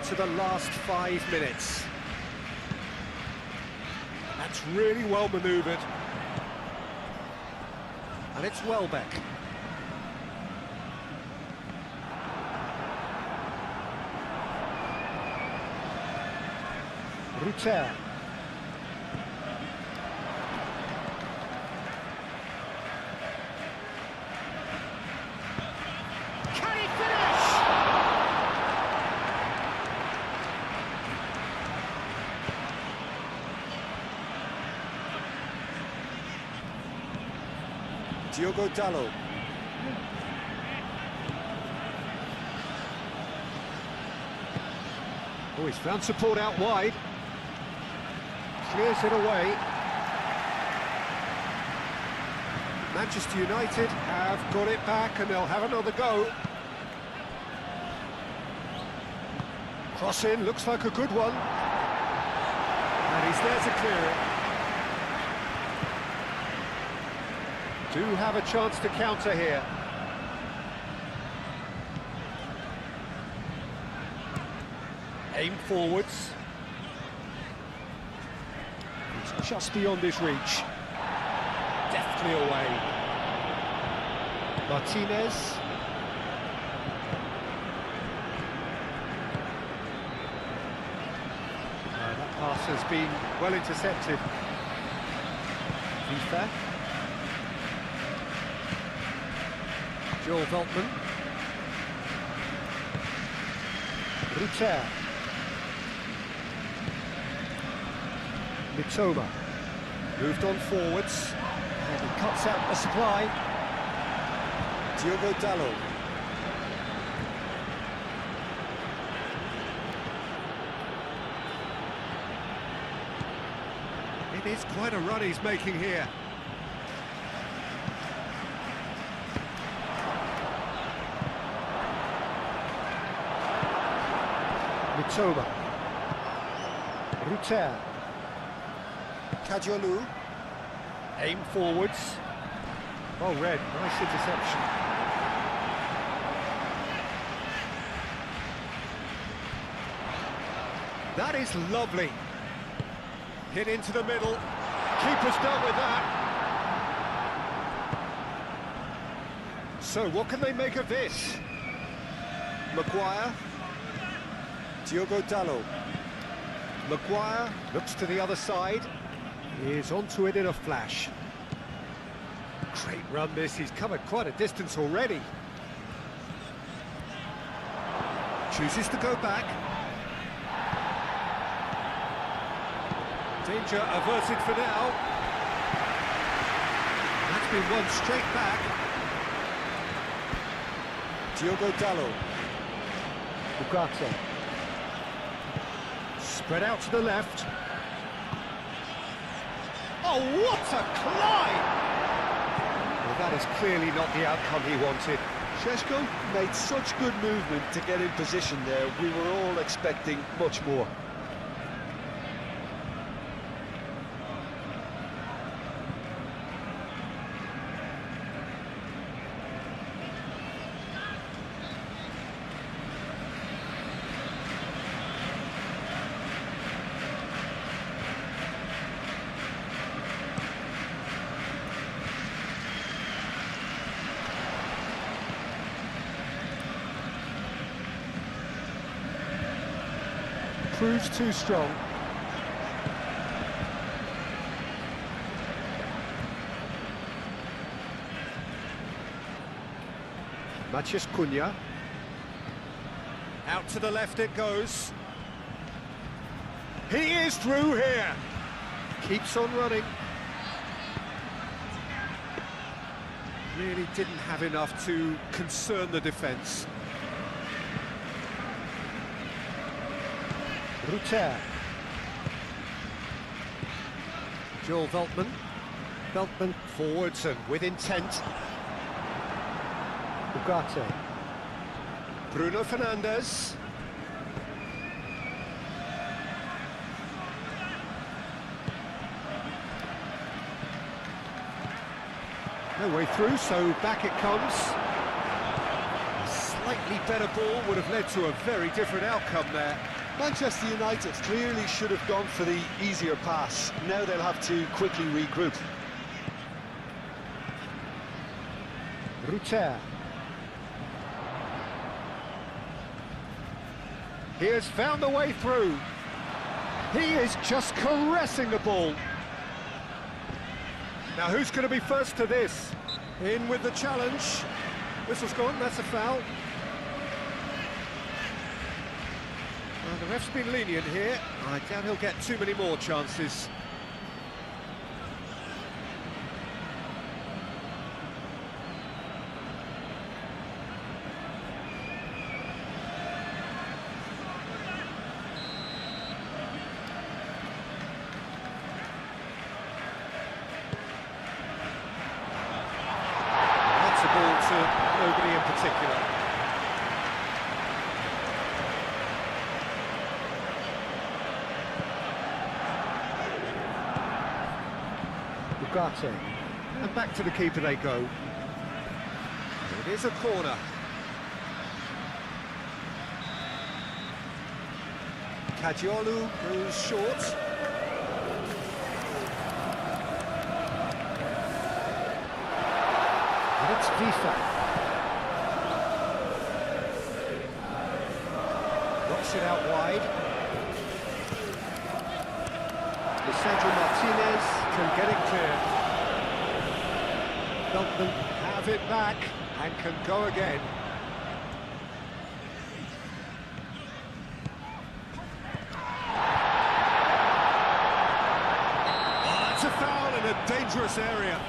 into the last 5 minutes. That's really well manoeuvred. And it's Welbeck. Rutter. Can he finish? Diogo Dalot. Oh, he's found support out wide. Clears it away. Manchester United have got it back and they'll have another go. Cross in, looks like a good one. And he's there to clear it. Do have a chance to counter here. Aim forwards. It's just beyond his reach. Deftly away. Martinez. That pass has been well intercepted. FIFA. Joel Veltman. Rutter. Mitoma. Moved on forwards. And he cuts out the supply. Diogo Dalot. It is quite a run he's making here. Mitoma. Rutter. Kajolu. Aim forwards. Well read, nice interception. That is lovely. Hit into the middle. Keeper's dealt with that. So what can they make of this? Maguire. Diogo Dalot. Maguire looks to the other side. He is onto it in a flash. Great run this, he's covered quite a distance already. Chooses to go back. Danger averted for now. That's been won straight back. Diogo Dalot. Ugarte. Spread out to the left. Oh, what a climb! Well, that is clearly not the outcome he wanted. Šeško made such good movement to get in position there. We were all expecting much more. Proves too strong. Matheus Cunha. Out to the left it goes. He is through here. Keeps on running. Really didn't have enough to concern the defence. Rutter. Joel Veltman. Veltman forwards and with intent. Ugarte. Bruno Fernandes. No way through, so back it comes. A slightly better ball would have led to a very different outcome there. Manchester United clearly should have gone for the easier pass. Now they'll have to quickly regroup. Ruter. He has found a way through. He is just caressing the ball. Now who's going to be first to this? In with the challenge. Whistle's gone, that's a foul. Well, the ref's been lenient here. I doubt he'll get too many more chances. That's a ball to nobody in particular. Ugarte. And back to the keeper they go. It is a corner. Kajiolu goes short. And it's Vifa. Knocks it out wide. Lisandro Martinez can get it clear. Beltman have it back and can go again. Oh, that's a foul in a dangerous area.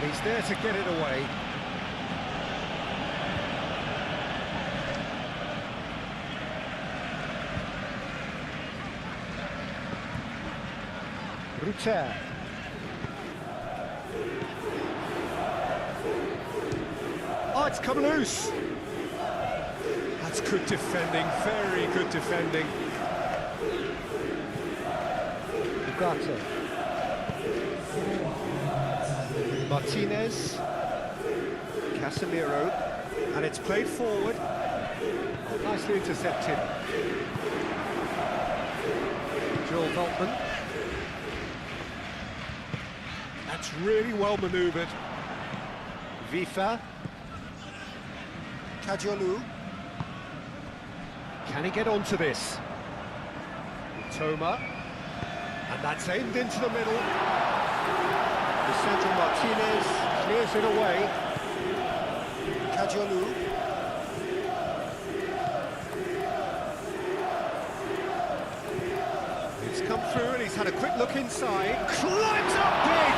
He's there to get it away. Ruter. Oh, it's come loose. That's good defending, very good defending. Ugarte. Martinez, Casemiro, and it's played forward. Nicely intercepted. Joel Veltman. That's really well manoeuvred. Vifa. Kajiolu. Can he get onto this? Toma. And that's aimed into the middle. Lisandro Martinez clears it away. Kajiolu. It's come through and he's had a quick look inside. Climbs up big!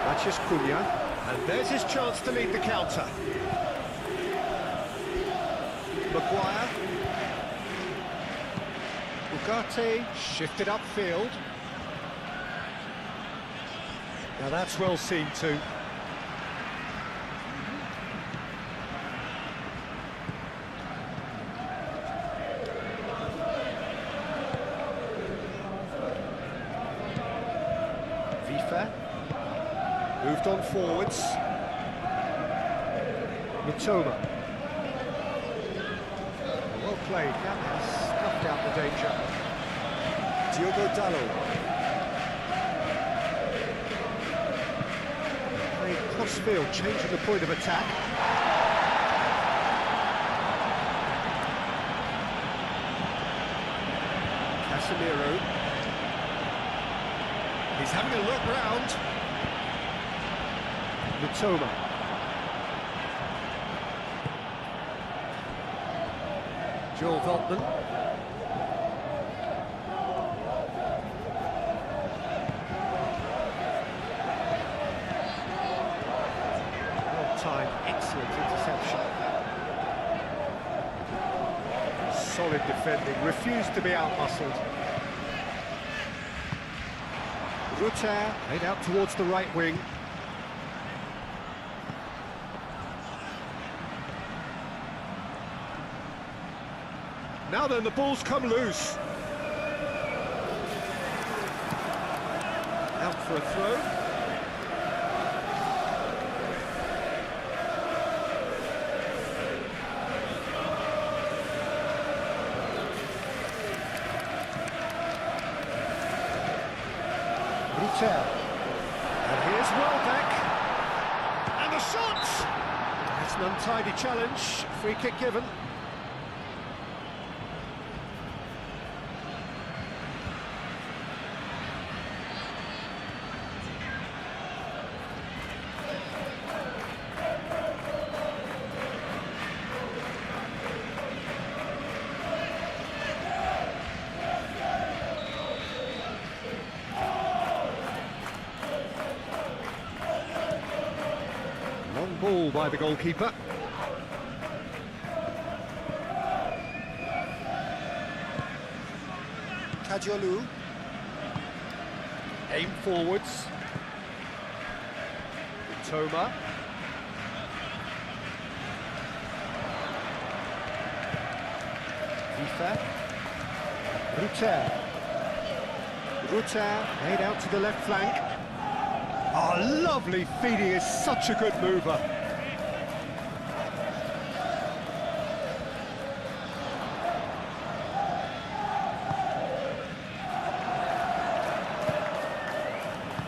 Mathias Cunha. And there's his chance to lead the counter. Maguire. Ugarte shifted upfield. Now that's well seen too. Vifa moved on forwards. Mitoma. Well played, that has snuffed out the danger. Diogo Dalot. Played cross-field, changing the point of attack. Casemiro. He's having a look round. Mitoma. Joel Veltman. Time, excellent interception. Solid defending, refused to be out-muscled. Rutter, played out towards the right wing. Now then, the ball's come loose. Out for a throw. Rutter. And here's Welbeck. And the shot! That's an untidy challenge. Free kick given. Long ball by the goalkeeper. Kajolu. Aim forwards. Toma. Fifa. Rutter. Rutter made out to the left flank. Oh, lovely feed, he is such a good mover.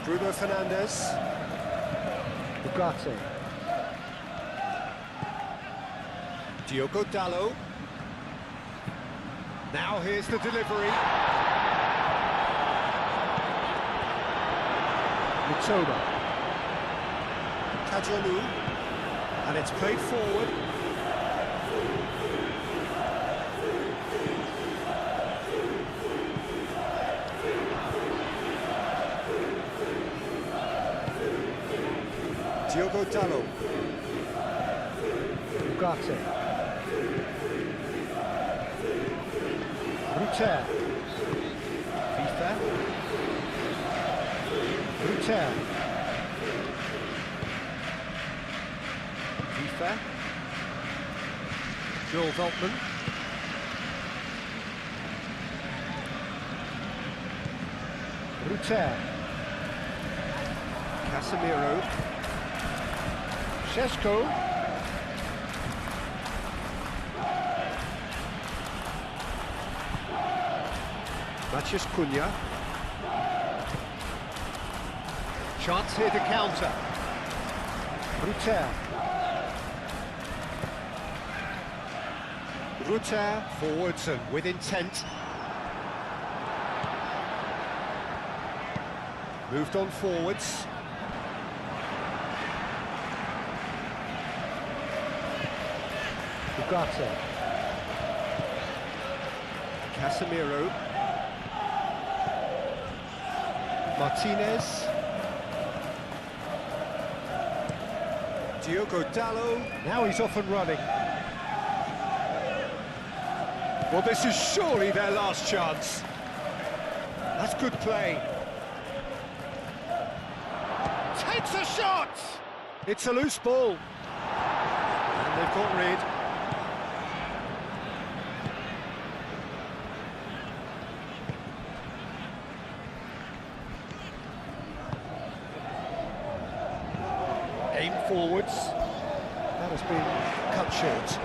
Bruno Fernandes. Ugarte. Diogo Dalot. Now here's the delivery. Mitoma. Kajolu. And it's played forward. Diogo Dalot. Ugarte. Rutter. FIFA. Rutter. FIFA. Joel Veltman. Rutter. Casemiro. Šeško. Matheus Cunha. Chance here to counter. Rutter. Rutter forwards and with intent. Moved on forwards. Ugarte. Casemiro. Martinez. Diogo Dalot. Now he's off and running. Well, this is surely their last chance. That's good play. Takes a shot! It's a loose ball. And they've got rid. Aim forwards. That has been cut short.